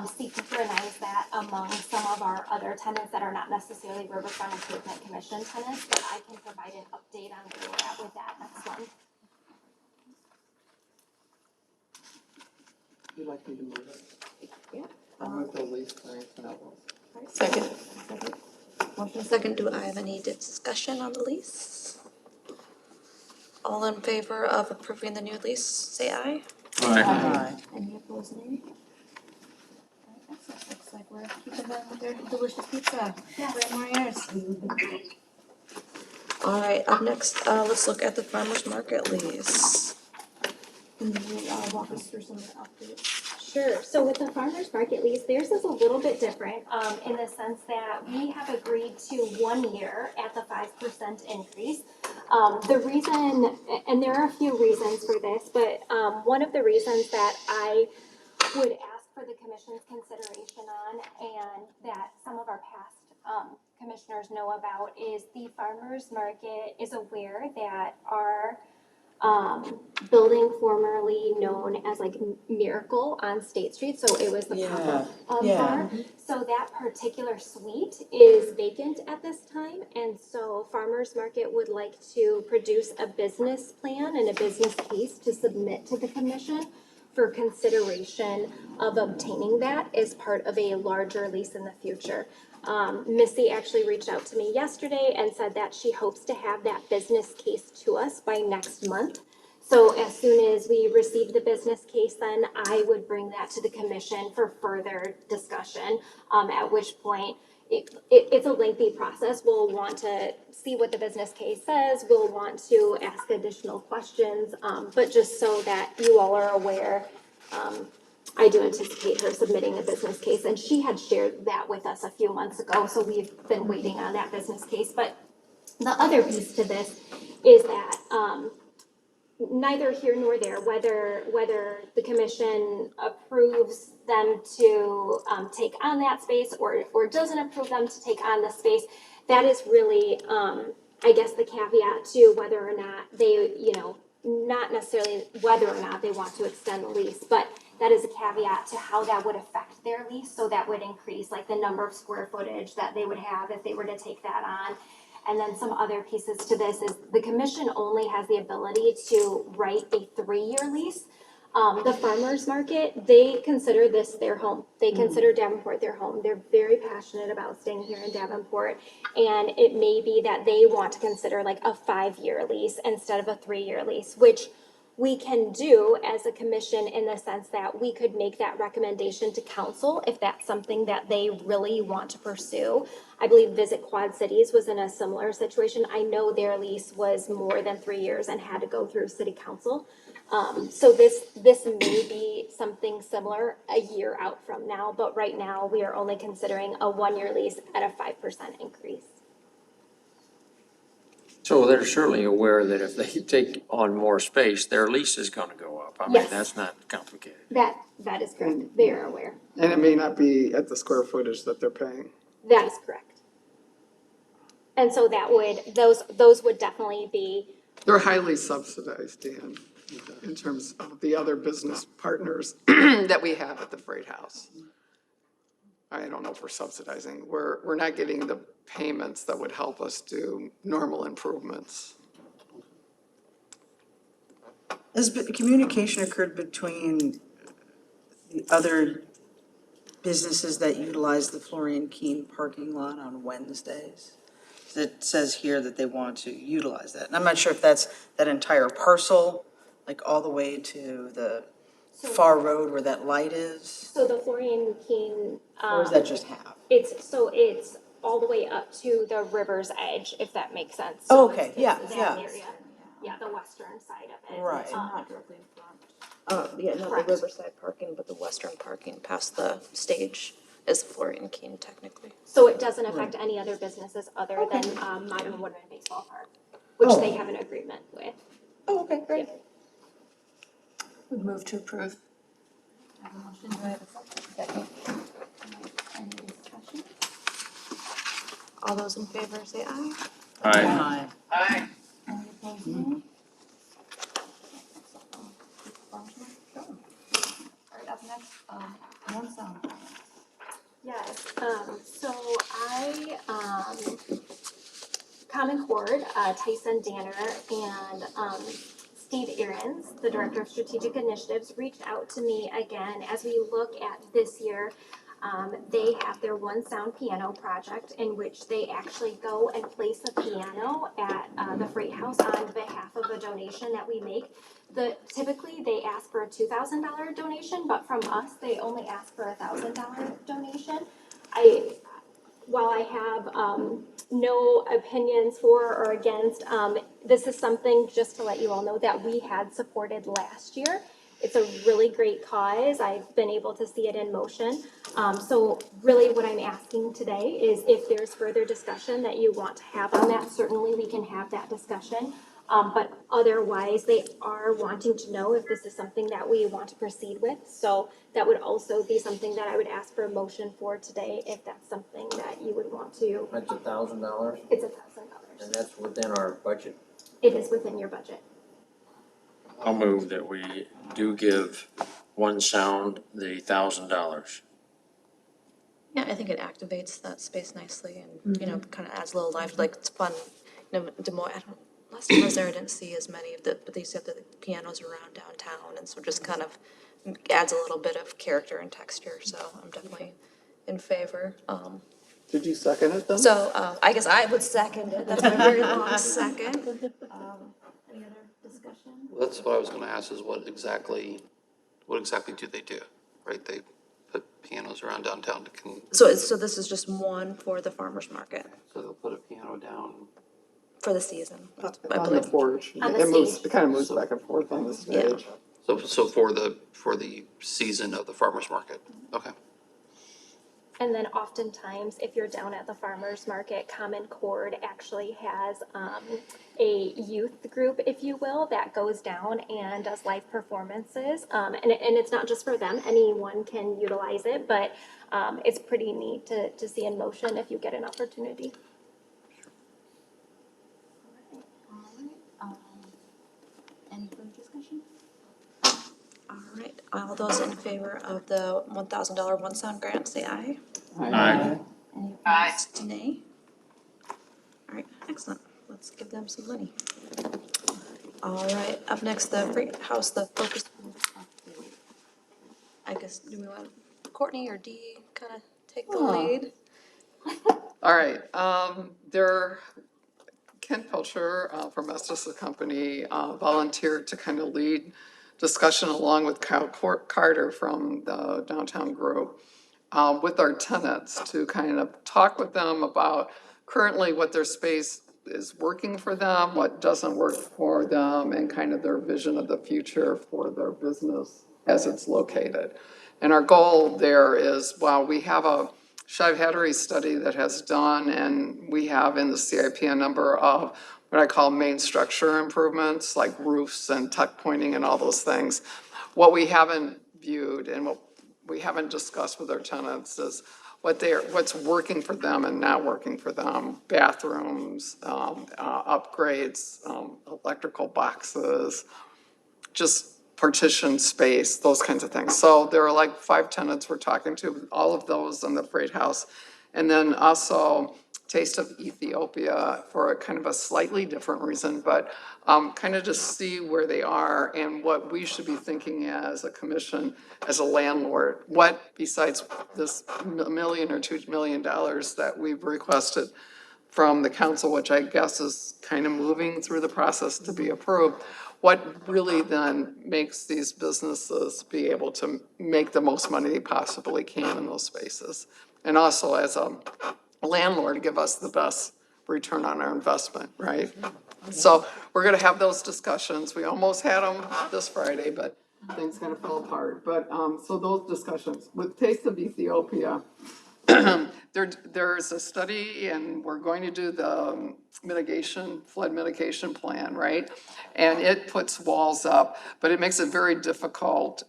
synchronize that among some of our other tenants that are not necessarily Riverfront Improvement Commission tenants, but I can provide an update on where we're at with that next month. You'd like me to move it? Yeah. I'll move the lease for Antonellas. Second. Motion second, do I have any discussion on the lease? All in favor of approving the new lease, say aye. Aye. Any opposed, nay? Excellent, looks like we're keeping them with their delicious pizza. Great Mario's. All right, up next, let's look at the farmer's market lease. Can you walk us through some of the updates? Sure, so with the farmer's market lease, theirs is a little bit different, in the sense that we have agreed to 1 year at the 5% increase. The reason, and there are a few reasons for this, but, one of the reasons that I would ask for the commission's consideration on, and that some of our past, commissioners know about, is the farmer's market is aware that our building formerly known as like Miracle on State Street, so it was the Yeah, pop-up yeah. bar. So that particular suite is vacant at this time, and so Farmers Market would like to produce a business plan and a business case to submit to the commission for consideration of obtaining that as part of a larger lease in the future. Missy actually reached out to me yesterday and said that she hopes to have that business case to us by next month. So as soon as we receive the business case, then I would bring that to the commission for further discussion, at which point it's a lengthy process. We'll want to see what the business case says. We'll want to ask additional questions, but just so that you all are aware, I do anticipate her submitting a business case, and she had shared that with us a few months ago, so we've been waiting on that business case. But the other piece to this is that, neither here nor there, whether the commission approves them to, take on that space or doesn't approve them to take on the space, that is really, I guess, the caveat to whether or not they, not necessarily whether or not they want to extend the lease, but that is a caveat to how that would affect their lease. So that would increase like the number of square footage that they would have if they were to take that on. And then some other pieces to this is the commission only has the ability to write a 3-year lease. The farmers market, they consider this their home. They consider Davenport their home. They're very passionate about staying here in Davenport. And it may be that they want to consider like a 5-year lease instead of a 3-year lease, which we can do as a commission in the sense that we could make that recommendation to council if that's something that they really want to pursue. I believe Visit Quad Cities was in a similar situation. I know their lease was more than 3 years and had to go through city council. So this may be something similar a year out from now, but right now we are only considering a 1-year lease at a 5% increase. So they're certainly aware that if they take on more space, their lease is gonna go up. I mean, Yes. that's not complicated. That is correct. They are aware. And it may not be at the square footage that they're paying. That is correct. And so that would, those would definitely be, They're highly subsidized, Dan, in terms of the other business partners that we have at the Freight House. I don't know if we're subsidizing. We're not getting the payments that would help us do normal improvements. Has communication occurred between the other businesses that utilize the Florian Keene parking lot on Wednesdays? It says here that they want to utilize that. And I'm not sure if that's that entire parcel, like all the way to the far road where that light is, so the Florian Keene, or is that just half? it's all the way up to the river's edge, if that makes sense. Oh, So okay, it's yeah, that yeah. area. Yeah, the western side of it. Right. Not directly in front. Yeah, not Correct. the riverside parking, but the western parking past the stage is Florian Keene technically. So it doesn't affect any other businesses other than Modern Woodman Baseball Park, which they have an agreement with. Oh, okay, great. Would move to approve. Any discussion? All those in favor say aye. Aye. Aye. Any opposed, nay? All right, up next, one sound. Yes, so Common Cord, Tyson Danner and, Steve Aarons, the Director of Strategic Initiatives, reached out to me again as we look at this year. They have their One Sound Piano project in which they actually go and place a piano at, the Freight House on behalf of a donation that we make. Typically, they ask for a $2,000 donation, but from us, they only ask for a $1,000 donation. While I have no opinions for or against, this is something, just to let you all know, that we had supported last year. It's a really great cause. I've been able to see it in motion. So really what I'm asking today is if there's further discussion that you want to have on that, certainly we can have that discussion. But otherwise, they are wanting to know if this is something that we want to proceed with. So that would also be something that I would ask for a motion for today, if that's something that you would want to. That's $1,000, It's $1,000. and that's within our budget. It is within your budget. I'll move that we do give One Sound the $1,000. Yeah, I think it activates that space nicely and, you know, kind of adds a little life, like it's fun. You know, Des Moines, last time I was there, I didn't see as many of but they said the pianos around downtown, and so just kind of adds a little bit of character and texture, so I'm definitely in favor. Did you second it then? So, I guess I would second it, that's my very long second. Any other discussion? Well, that's what I was gonna ask, is what exactly do they do, right? They put pianos around downtown So this is just one for the farmer's market, so they'll put a piano down. for the season, I On the believe. porch. On the It moves, stage. it kind of moves back and forth on the stage. So for the season of the farmer's market, okay. And then oftentimes, if you're down at the farmer's market, Common Cord actually has a youth group, if you will, that goes down and does live performances. And it's not just for them, anyone can utilize it, but it's pretty neat to see in motion if you get an opportunity. Any further discussion? All right, all those in favor of the $1,000 One Sound grant, say aye. Aye. Any Aye. opposed, nay? All right, excellent, let's give them some money. All right, up next, the Freight House, the focus. I guess, do we want Courtney or Dee kind of take the lead? All right, Ken Pilcher from Estes the Company volunteered to kind of lead discussion along with Kyle Carter from the downtown group with our tenants to kind of talk with them about currently what their space is working for them, what doesn't work for them, and kind of their vision of the future for their business as it's located. And our goal there is, while we have a Shive Hattery study that has done, and we have in the CIP a number of what I call main structure improvements, like roofs and tuck pointing and all those things. What we haven't viewed and what we haven't discussed with our tenants is what's working for them and not working for them. Bathrooms, upgrades, electrical boxes, just partition space, those kinds of things. So there are like 5 tenants we're talking to, all of those in the Freight House. And then also Taste of Ethiopia for a kind of a slightly different reason, but kind of just see where they are and what we should be thinking as a commission, as a landlord. What besides this $1 million or $2 million that we've requested from the council, which I guess is kind of moving through the process to be approved, what really then makes these businesses be able to make the most money they possibly can in those spaces? And also as a landlord, give us the best return on our investment, right? So we're gonna have those discussions. We almost had them this Friday, but things kind of fell apart. But, so those discussions with Taste of Ethiopia, there's a study and we're going to do the flood mitigation plan, right? And it puts walls up, but it makes it very difficult,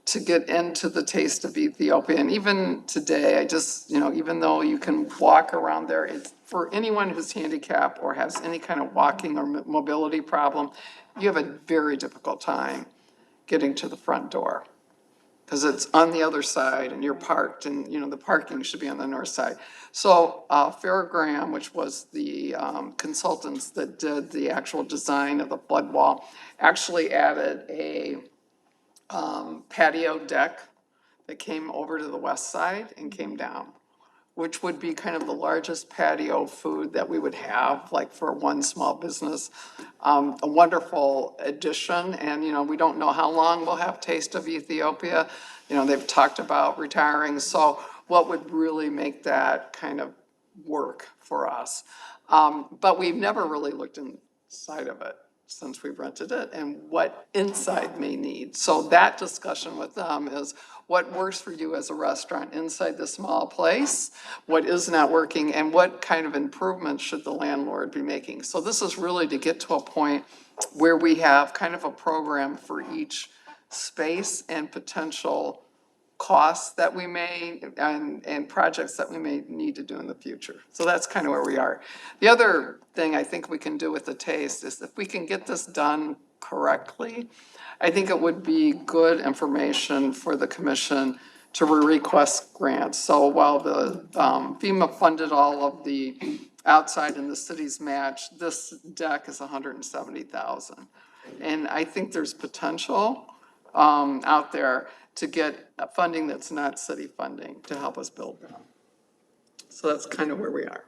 to get into the Taste of Ethiopia. And even today, even though you can walk around there, it's for anyone who's handicapped or has any kind of walking or mobility problem, you have a very difficult time getting to the front door. Because it's on the other side and you're parked and, the parking should be on the north side. So Fairgram, which was the consultants that did the actual design of the flood wall, actually added a patio deck that came over to the west side and came down, which would be kind of the largest patio food that we would have, like for one small business. A wonderful addition, and, we don't know how long we'll have Taste of Ethiopia. They've talked about retiring, so what would really make that kind of work for us? But we've never really looked inside of it since we've rented it and what inside may need. So that discussion with them is what works for you as a restaurant inside the small place, what is not working, and what kind of improvements should the landlord be making. So this is really to get to a point where we have kind of a program for each space and potential costs that we may, and projects that we may need to do in the future. So that's kind of where we are. The other thing I think we can do with the Taste is if we can get this done correctly, I think it would be good information for the commission to request grants. So while the FEMA funded all of the outside and the city's match, this deck is $170,000. And I think there's potential out there to get funding that's not city funding to help us build them. So that's kind of where we are.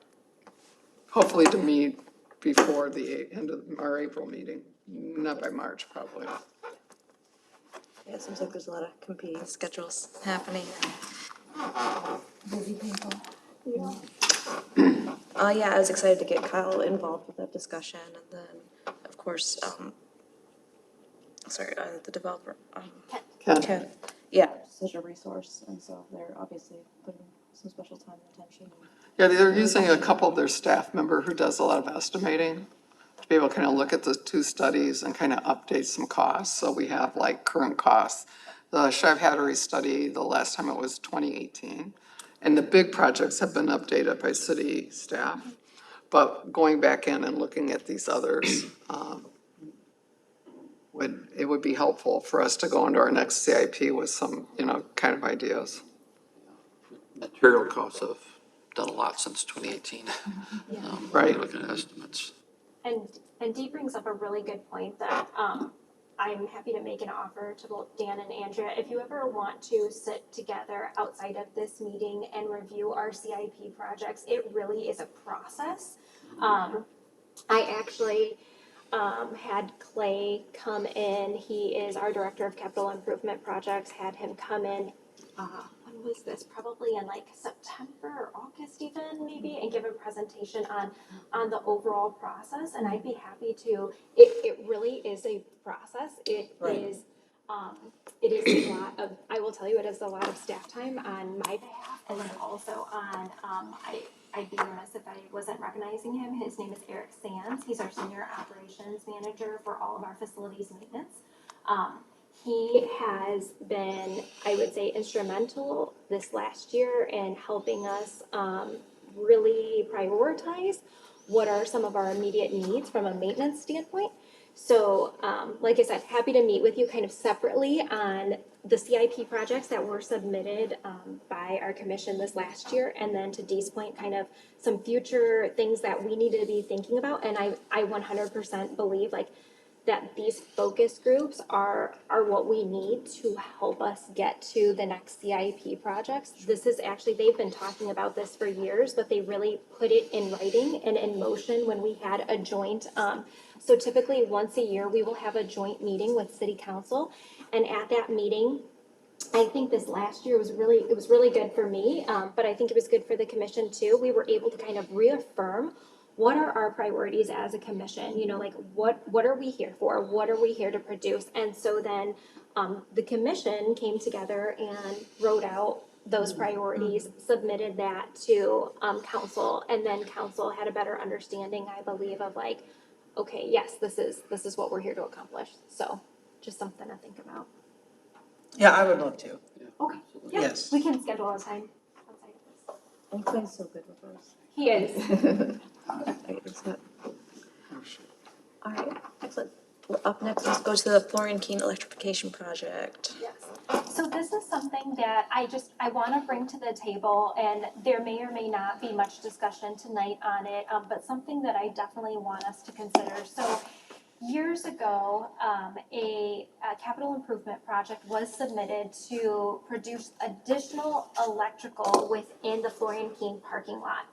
Hopefully to meet before the end of our April meeting, not by March, probably. Yeah, it seems like there's a lot of competing schedules happening. Busy people. Yeah. Yeah, I was excited to get Kyle involved with that discussion, and then, of course, the developer, Ken. Yeah, such a resource, and so they're obviously putting some special time and attention. Yeah, they're using a couple of their staff member who does a lot of estimating to be able to kind of look at the 2 studies and kind of update some costs. So we have like current costs. The Shive Hattery study, the last time it was 2018. And the big projects have been updated by city staff. But going back in and looking at these others, it would be helpful for us to go into our next CIP with some, kind of ideas. Material costs have done a lot since 2018. Right. Looking at estimates. And Dee brings up a really good point that I'm happy to make an offer to both Dan and Andrea. If you ever want to sit together outside of this meeting and review our CIP projects, it really is a process. I actually had Clay come in. He is our director of capital improvement projects. Had him come in. When was this? Probably in like September or August, even maybe, and give a presentation on the overall process. And I'd be happy to. It really is a process. Right. It is a lot of. I will tell you, it is a lot of staff time on my behalf, and then also on. I'd be remiss if I wasn't recognizing him. His name is Eric Sands. He's our senior operations manager for all of our facilities maintenance. He has been, I would say, instrumental this last year in helping us really prioritize what are some of our immediate needs from a maintenance standpoint. So, like I said, happy to meet with you kind of separately on the CIP projects that were submitted by our commission this last year, and then to Dee's point, kind of some future things that we need to be thinking about. And I 100% believe like that these focus groups are what we need to help us get to the next CIP projects. This is actually, they've been talking about this for years, but they really put it in writing and in motion when we had a joint, so typically once a year, we will have a joint meeting with city council. And at that meeting, I think this last year was really good for me, but I think it was good for the commission too. We were able to kind of reaffirm what are our priorities as a commission, you know, like what are we here for? What are we here to produce? And so then the commission came together and wrote out those priorities, submitted that to council, and then council had a better understanding, I believe, of like, okay, yes, this is what we're here to accomplish. So just something to think about. Yeah, I would love to. Okay, yeah, Yes. we can schedule a time outside of this. And Clay's so good with those. He is. All right, excellent. Well, up next, let's go to the Florian Keene electrification project. Yes. So this is something that I want to bring to the table, and there may or may not be much discussion tonight on it, but something that I definitely want us to consider. So years ago, a capital improvement project was submitted to produce additional electrical within the Florian Keene parking lot.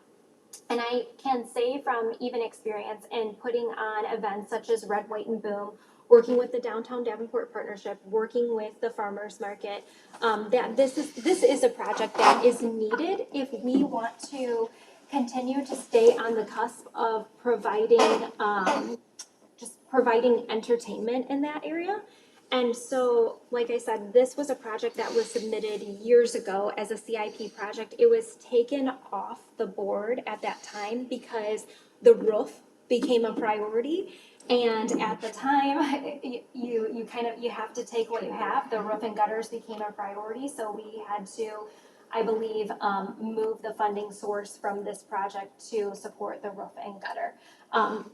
And I can say from even experience in putting on events such as Red, White, and Boom, working with the Downtown Davenport Partnership, working with the Farmers Market, that this is a project that is needed if we want to continue to stay on the cusp of providing providing entertainment in that area. And so, like I said, this was a project that was submitted years ago as a CIP project. It was taken off the board at that time because the roof became a priority. And at the time, you have to take what you have. The roof and gutters became a priority, so we had to, I believe, move the funding source from this project to support the roof and gutter.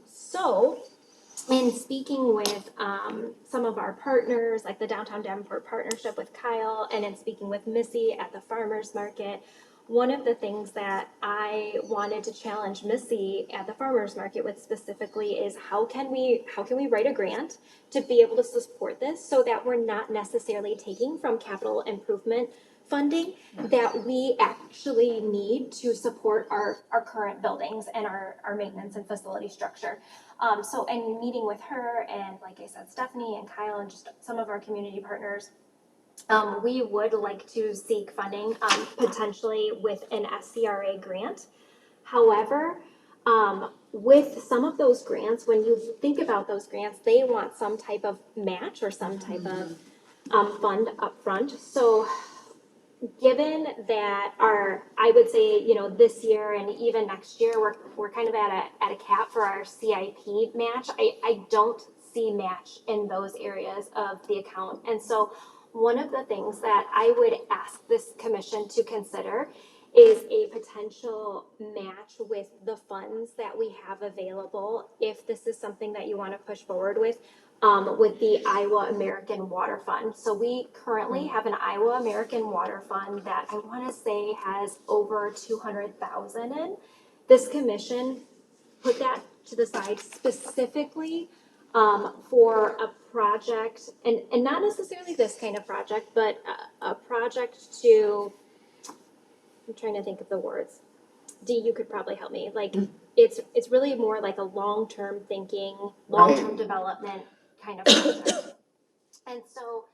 So in speaking with some of our partners, like the Downtown Davenport Partnership with Kyle, and in speaking with Missy at the Farmers Market, one of the things that I wanted to challenge Missy at the Farmers Market with specifically is how can we write a grant to be able to support this so that we're not necessarily taking from capital improvement funding that we actually need to support our current buildings and our maintenance and facility structure. So in meeting with her and, like I said, Stephanie and Kyle and just some of our community partners, we would like to seek funding potentially with an SCRA grant. However, with some of those grants, when you think about those grants, they want some type of match or some type of fund upfront. So given that I would say, you know, this year and even next year, we're kind of at a cap for our CIP match. I don't see match in those areas of the account. And so one of the things that I would ask this commission to consider is a potential match with the funds that we have available, if this is something that you want to push forward with the Iowa American Water Fund. So we currently have an Iowa American Water Fund that I want to say has over 200,000 in. This commission put that to the side specifically for a project, and not necessarily this kind of project, but a project to, I'm trying to think of the words. Dee, you could probably help me, like it's really more like a long-term thinking, long-term development kind of project. And so,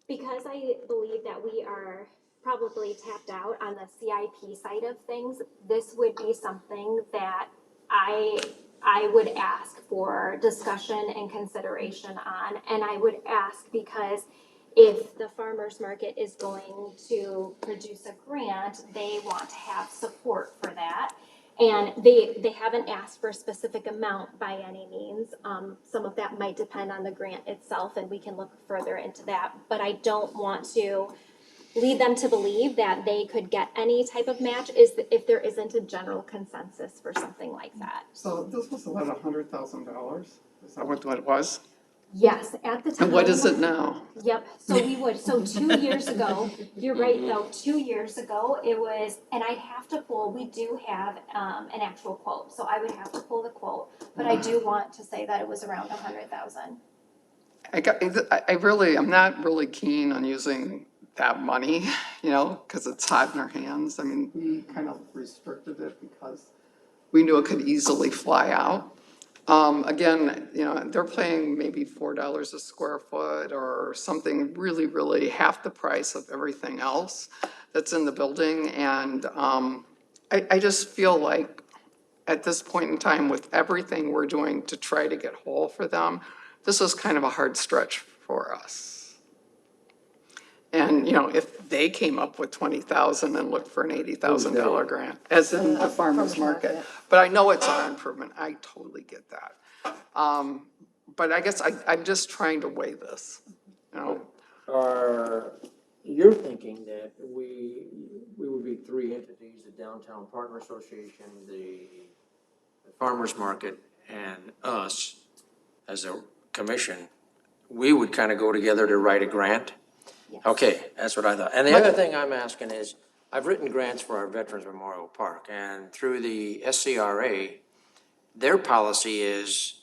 because I believe that we are probably tapped out on the CIP side of things, this would be something that I would ask for discussion and consideration on. And I would ask because if the farmer's market is going to produce a grant, they want to have support for that. And they haven't asked for a specific amount by any means. Some of that might depend on the grant itself, and we can look further into that. But I don't want to lead them to believe that they could get any type of match if there isn't a general consensus for something like that. So this was about $100,000. Is that what it was? Yes, at the time. And what is it now? Yep, so we would, so 2 years ago, you're right though, 2 years ago, it was, and I'd have to pull, we do have, an actual quote, so I would have to pull the quote, but I do want to say that it was around 100,000. I'm not really keen on using that money, because it's hot in our hands. I mean, we kind of restricted it because we knew it could easily fly out. Again, they're paying maybe $4 a square foot or something really, really half the price of everything else that's in the building. And I just feel like at this point in time, with everything we're doing to try to get whole for them, this is kind of a hard stretch for us. And, if they came up with 20,000 and looked for an $80,000 grant, as in the farmer's market. But I know it's our improvement, I totally get that. But I guess I'm just trying to weigh this, You're thinking that we would be three entities, the Downtown Partner Association, the Farmers Market, and us as a commission, we would kind of go together to write a grant? Yes. Okay, that's what I thought. And the other thing I'm asking is, I've written grants for our Veterans Memorial Park, and through the SCRA, their policy is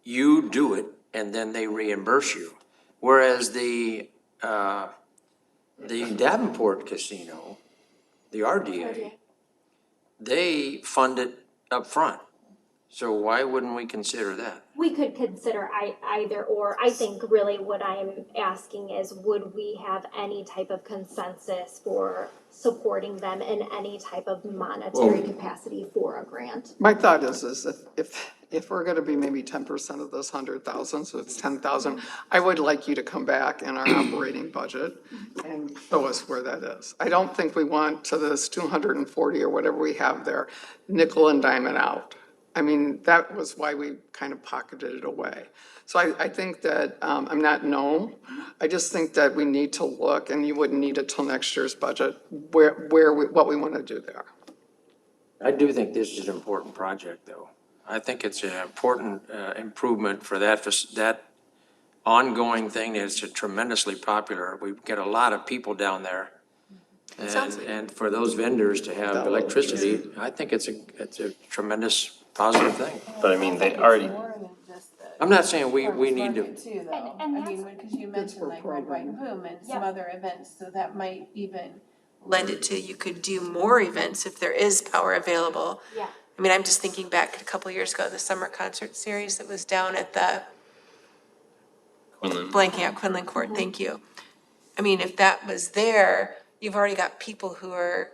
you do it and then they reimburse you. Whereas the Davenport Casino, the RDA, they fund it up front. So why wouldn't we consider that? We could consider either or. I think really what I'm asking is, would we have any type of consensus for supporting them in any type of monetary capacity for a grant? my thought is if we're gonna be maybe 10% of this 100,000, so it's 10,000, I would like you to come back in our operating budget and show us where that is. I don't think we want to this 240 or whatever we have there, nickel and dime it out. I mean, that was why we kind of pocketed it away. So I think that, I just think that we need to look, and you wouldn't need it till next year's budget, what we want to do there. I do think this is an important project, though. I think it's an important improvement for that ongoing thing that's tremendously popular. We get a lot of people down there. And for those vendors to have electricity, I think it's a tremendous positive thing. But I mean, they already, I'm not saying we need to, Too, though, And I mean, because you mentioned like Red, White, and Boom and some Yep. other events, so that might even lend it to, you could do more events if there is power available. Yeah. I mean, I'm just thinking back a couple years ago, the summer concert series that was down at the, Quinlan. blanking out Quinlan Court, thank you. I mean, if that was there, you've already got people who are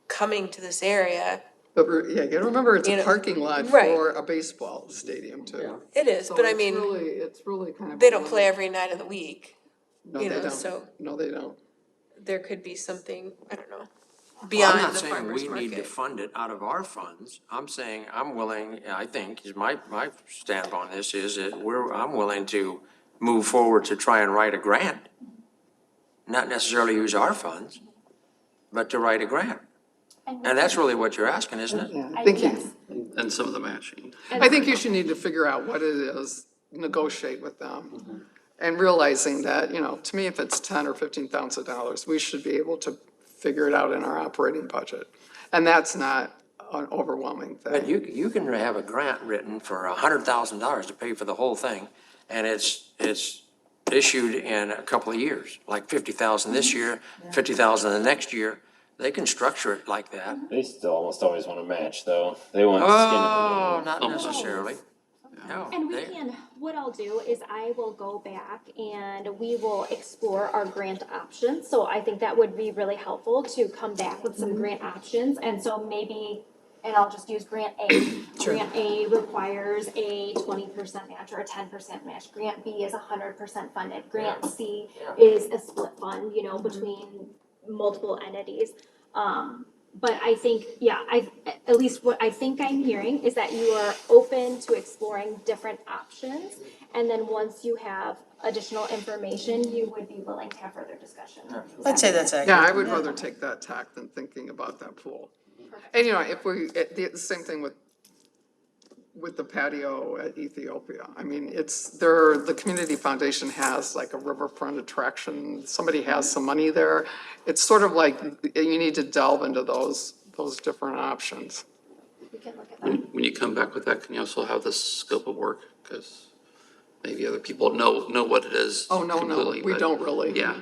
coming to this area. But, yeah, you gotta remember, it's You a know, parking lot right. for a baseball stadium too. It is, So but I it's mean, It's really kind of. they don't play every night of the week. No, you they know, don't. so- No, they don't. There could be something, I don't know, I'm beyond not the saying farmer's we need to market. fund it out of our funds. I'm saying I'm willing, I think, is my stand on this is that I'm willing to move forward to try and write a grant. Not necessarily use our funds, but to write a grant. And that's really what you're asking, isn't it? Yeah, I think Yes. And some of the matching. I think you should need to figure out what it is, negotiate with them. And realizing that, to me, if it's $10,000 or $15,000, we should be able to figure it out in our operating budget. And that's not an overwhelming But thing. you can have a grant written for $100,000 to pay for the whole thing, and it's issued in a couple of years, like 50,000 this year, 50,000 the next year. They can structure it like that. They still almost always wanna match, though. They want skin in the Oh, game. not Almost. necessarily. No, And we they, can, what I'll do is I will go back and we will explore our grant options. So I think that would be really helpful to come back with some grant options. And so maybe, and I'll just use grant A. Grant A requires a 20% match or a 10% match. Grant B is 100% funded. Grant C is a split fund, you know, between multiple entities. But I think, yeah, at least what I think I'm hearing is that you are open to exploring different options. And then once you have additional information, you would be willing to have further discussion. I'd say that's accurate. Yeah, I would rather take that tack than thinking about that pool. And you know, if we, the same thing with the patio at Ethiopia. I mean, the community foundation has like a riverfront attraction, somebody has some money there. It's sort of like, you need to delve into those different options. We can look at that. When you come back with that, can you also have the scope of work? Because maybe other people know what it is Oh, no, completely, we but- don't really. Yeah.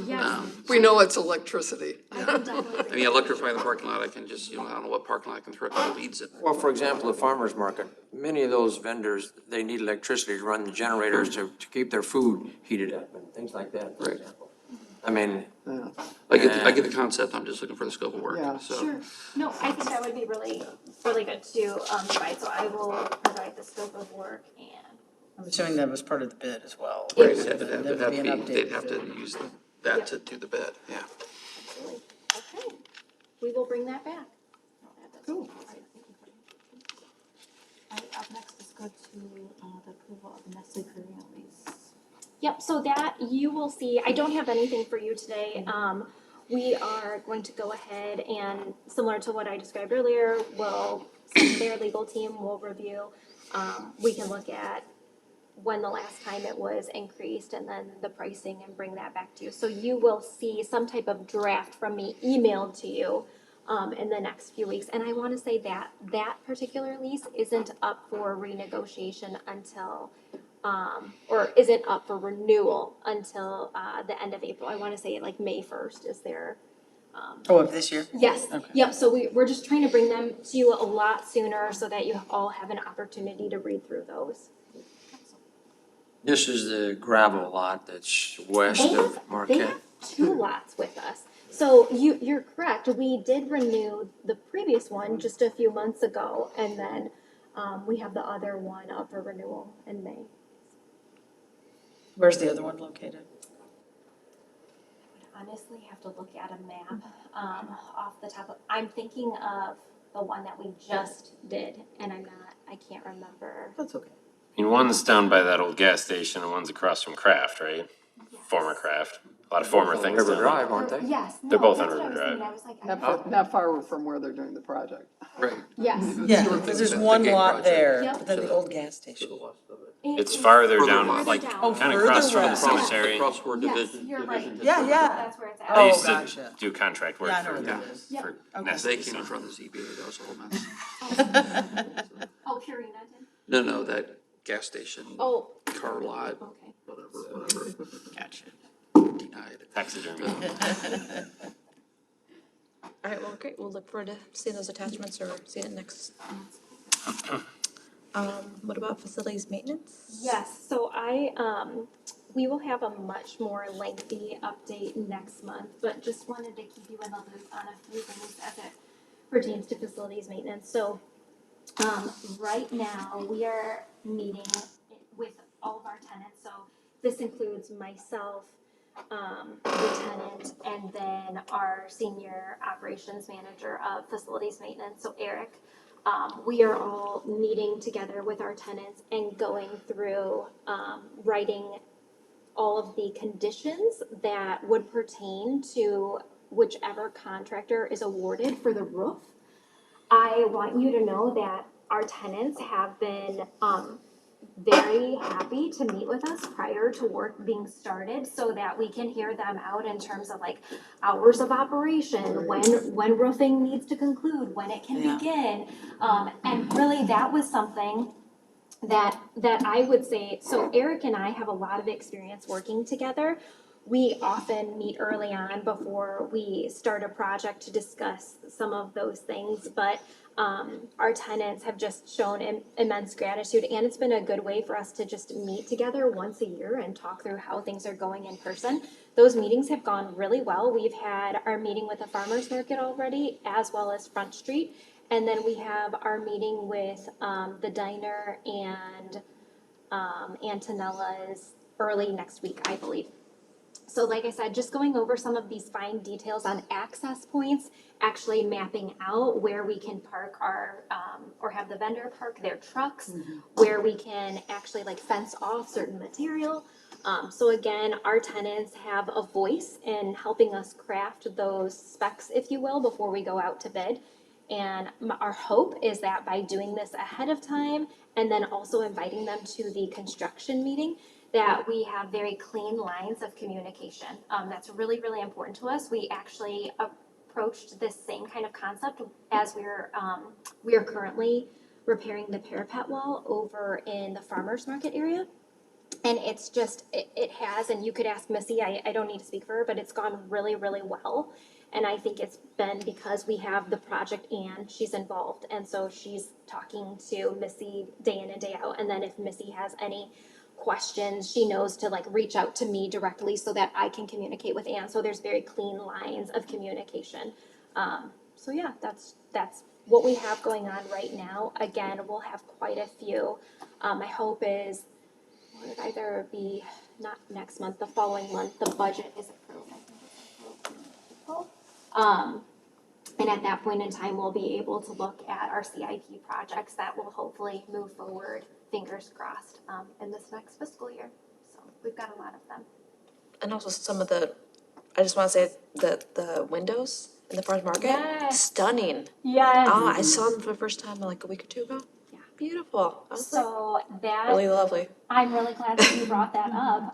Yes, We know it's electricity. I can definitely. I mean, electrifying the parking lot, I can just, I don't know what parking lot I can throw a couple weeds in. well, for example, the farmer's market, many of those vendors, they need electricity to run the generators to keep their food heated up and things like that, for Right. example. I mean, I get the concept, I'm just looking for the scope of work, Yeah. so. Sure. No, I think that would be really, really good to provide. So I will provide the scope of work and. I'm assuming that was part of the bid as well. Right, So it'd there have would be to an be, they'd updated have to bid. use that to do the bid, yeah. Absolutely. Okay, we will bring that back. Cool. Up next, let's go to the approval of the Nestle Korean lease. Yep, so that you will see, I don't have anything for you today. We are going to go ahead and, similar to what I described earlier, we'll send to their legal team, we'll review. We can look at when the last time it was increased and then the pricing and bring that back to you. So you will see some type of draft from me emailed to you in the next few weeks. And I want to say that that particular lease isn't up for renegotiation until, or isn't up for renewal until the end of April. I want to say like May 1st is their. Oh, of this year? Yes, Okay. yep, so we're just trying to bring them to you a lot sooner so that you all have an opportunity to read through those. this is the gravel lot that's west They of have Marquette. 2 lots with us. So you're correct, we did renew the previous one just a few months ago, and then we have the other one up for renewal in May. Where's the other one located? Honestly, have to look at a map off the top of, I'm thinking of the one that we just did, and I can't remember. That's okay. I mean, one's down by that old gas station and one's across from Kraft, right? Former Kraft. A lot of former things River down there. Drive, aren't they? Yes, They're no, both that's on what I was River thinking, Drive. I was like, Not far from where they're doing the project. Right. yes. Yeah, because there's one gate lot project. there, Yep. but then the old gas station. It's farther Further down, west. like, Oh, kinda further across from the west. cemetery. Across where Yes, division. you're right. Yeah, yeah. That's where it's at. I Oh, used to gotcha. do contract work Yeah, I know for what them, that is. for Okay. Nestle, They came in so. front of the ZBA, that was a whole mess. Oh, Purina did? No, that gas station, Oh, car lot, okay. whatever. Gotcha. Denied. Taxidermy. All right, well, great, we'll look forward to seeing those attachments or seeing it next. What about facilities maintenance? Yes, so we will have a much more lengthy update next month, but just wanted to keep you in the loop on a few things as it pertains to facilities maintenance. So, right now, we are meeting with all of our tenants, so this includes myself, the tenant, and then our senior operations manager of facilities maintenance, so Eric. We are all meeting together with our tenants and going through, writing all of the conditions that would pertain to whichever contractor is awarded for the roof. I want you to know that our tenants have been, very happy to meet with us prior to work being started so that we can hear them out in terms of like hours of operation, when roofing needs to conclude, when it can Yeah. begin. And really that was something that I would say, so Eric and I have a lot of experience working together. we often meet early on before we start a project to discuss some of those things, but our tenants have just shown immense gratitude, and it's been a good way for us to just meet together once a year and talk through how things are going in person. Those meetings have gone really well. We've had our meeting with the farmers market already, as well as Front Street, and then we have our meeting with the diner and Antonella's early next week, I believe. So like I said, just going over some of these fine details on access points, actually mapping out where we can park our, or have the vendor park their trucks, where we can actually like fence off certain material. So again, our tenants have a voice in helping us craft those specs, if you will, before we go out to bid. And our hope is that by doing this ahead of time and then also inviting them to the construction meeting, that we have very clean lines of communication. That's really, really important to us. We actually approached this same kind of concept as we are currently repairing the parapet wall over in the farmers market area. And it's just, it has, and you could ask Missy, I don't need to speak for her, but it's gone really, really well. And I think it's been because we have the project and she's involved. And so she's talking to Missy day in and day out. And then if Missy has any questions, she knows to like reach out to me directly so that I can communicate with Ann. So there's very clean lines of communication. So yeah, that's what we have going on right now. Again, we'll have quite a few. My hope is, will it either be not next month, the following month, the budget is approved. I think it's approved. And at that point in time, we'll be able to look at our CIP projects that will hopefully move forward, fingers crossed, in this next fiscal year. So we've got a lot of them. And also some of the, I just want to say that the windows in the farmers market, Yes. stunning. Yes. Oh, I saw them for the first time like a week or two ago. Yeah. Beautiful. I was like, So that, really lovely. I'm really glad that you brought that up.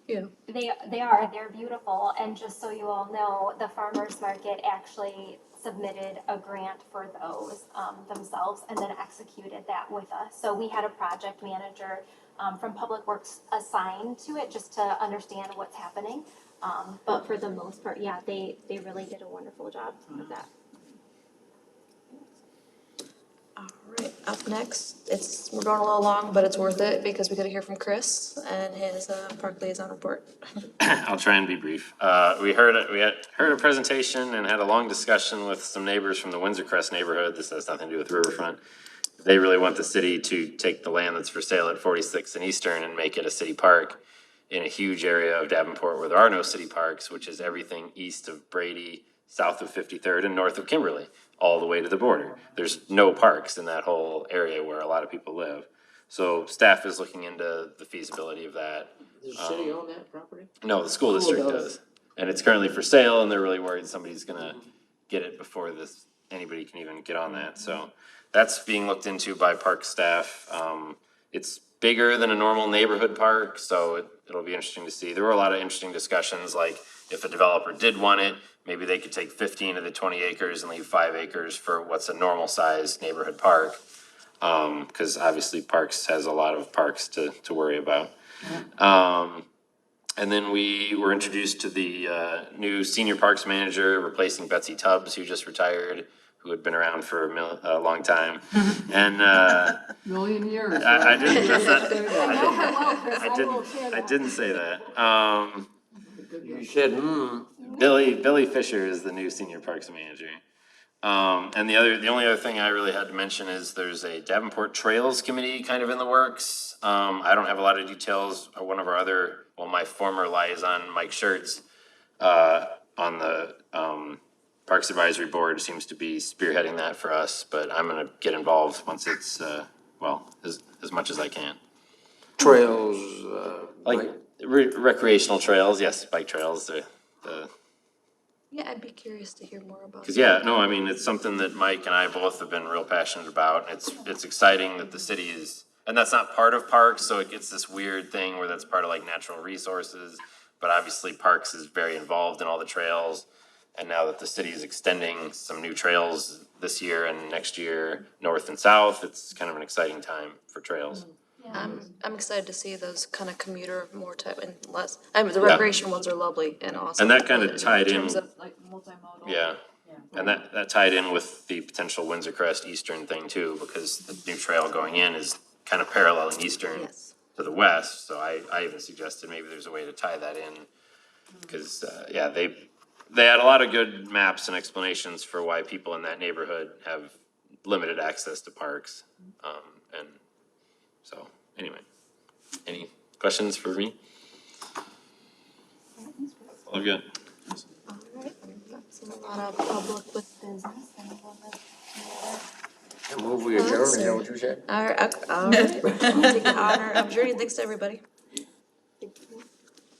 Yeah. They're beautiful, and just so you all know, the farmers market actually submitted a grant for those themselves and then executed that with us. So we had a project manager from Public Works assigned to it just to understand what's happening. But for the most part, yeah, they really did a wonderful job with that. All right, up next, we're going a little long, but it's worth it because we got to hear from Chris and his park liaison report. I'll try and be brief. We heard a presentation and had a long discussion with some neighbors from the Windsor Crest neighborhood. This has nothing to do with Riverfront. They really want the city to take the land that's for sale at 46th and Eastern and make it a city park in a huge area of Davenport where there are no city parks, which is everything east of Brady, south of 53rd, and north of Kimberly, all the way to the border. There's no parks in that whole area where a lot of people live. So staff is looking into the feasibility of that. Does the city own that property? No, the school district does. And it's currently for sale, and they're really worried somebody's gonna get it before anybody can even get on that. So that's being looked into by park staff. It's bigger than a normal neighborhood park, so it'll be interesting to see. There were a lot of interesting discussions, like if a developer did want it, maybe they could take 15 of the 20 acres and leave 5 acres for what's a normal sized neighborhood park. Cause obviously Parks has a lot of parks to worry about. And then we were introduced to the new senior parks manager, replacing Betsy Tubbs, who just retired, who had been around for a long time. And Million years. I didn't, that's not, I know her well, Chris, I will share that. I didn't say that. You said, Billy Fisher is the new senior parks manager. And the only other thing I really had to mention is there's a Davenport Trails Committee kind of in the works. I don't have a lot of details. One of our my former liaison, Mike Schertz, on the Parks Advisory Board seems to be spearheading that for us, but I'm gonna get involved once it's, as much as I can. trails, Like recreational trails, yes, bike trails, Yeah, I'd be curious to hear more about. Cause yeah, no, I mean, it's something that Mike and I both have been real passionate about. It's exciting that the city is, and that's not part of parks, so it gets this weird thing where that's part of like natural resources. But obviously Parks is very involved in all the trails. And now that the city is extending some new trails this year and next year, north and south, it's kind of an exciting time for trails. I'm excited to see those kind of commuter more type and less, I mean, the Yeah. recreation ones are lovely and awesome. And that kinda but tied in- terms of like multimodal. Yeah. And that tied in with the potential Windsor Crest Eastern thing too, because the new trail going in is kind of paralleling Eastern Yes. to the west, so I even suggested maybe there's a way to tie that in. Cause, yeah, they had a lot of good maps and explanations for why people in that neighborhood have limited access to parks. And so, anyway, any questions for me? All good. All right, that's a lot of public with business and a little bit. Move we adjourn, is that what you said? All right, I'll take the honor of adjourning. Thanks to everybody.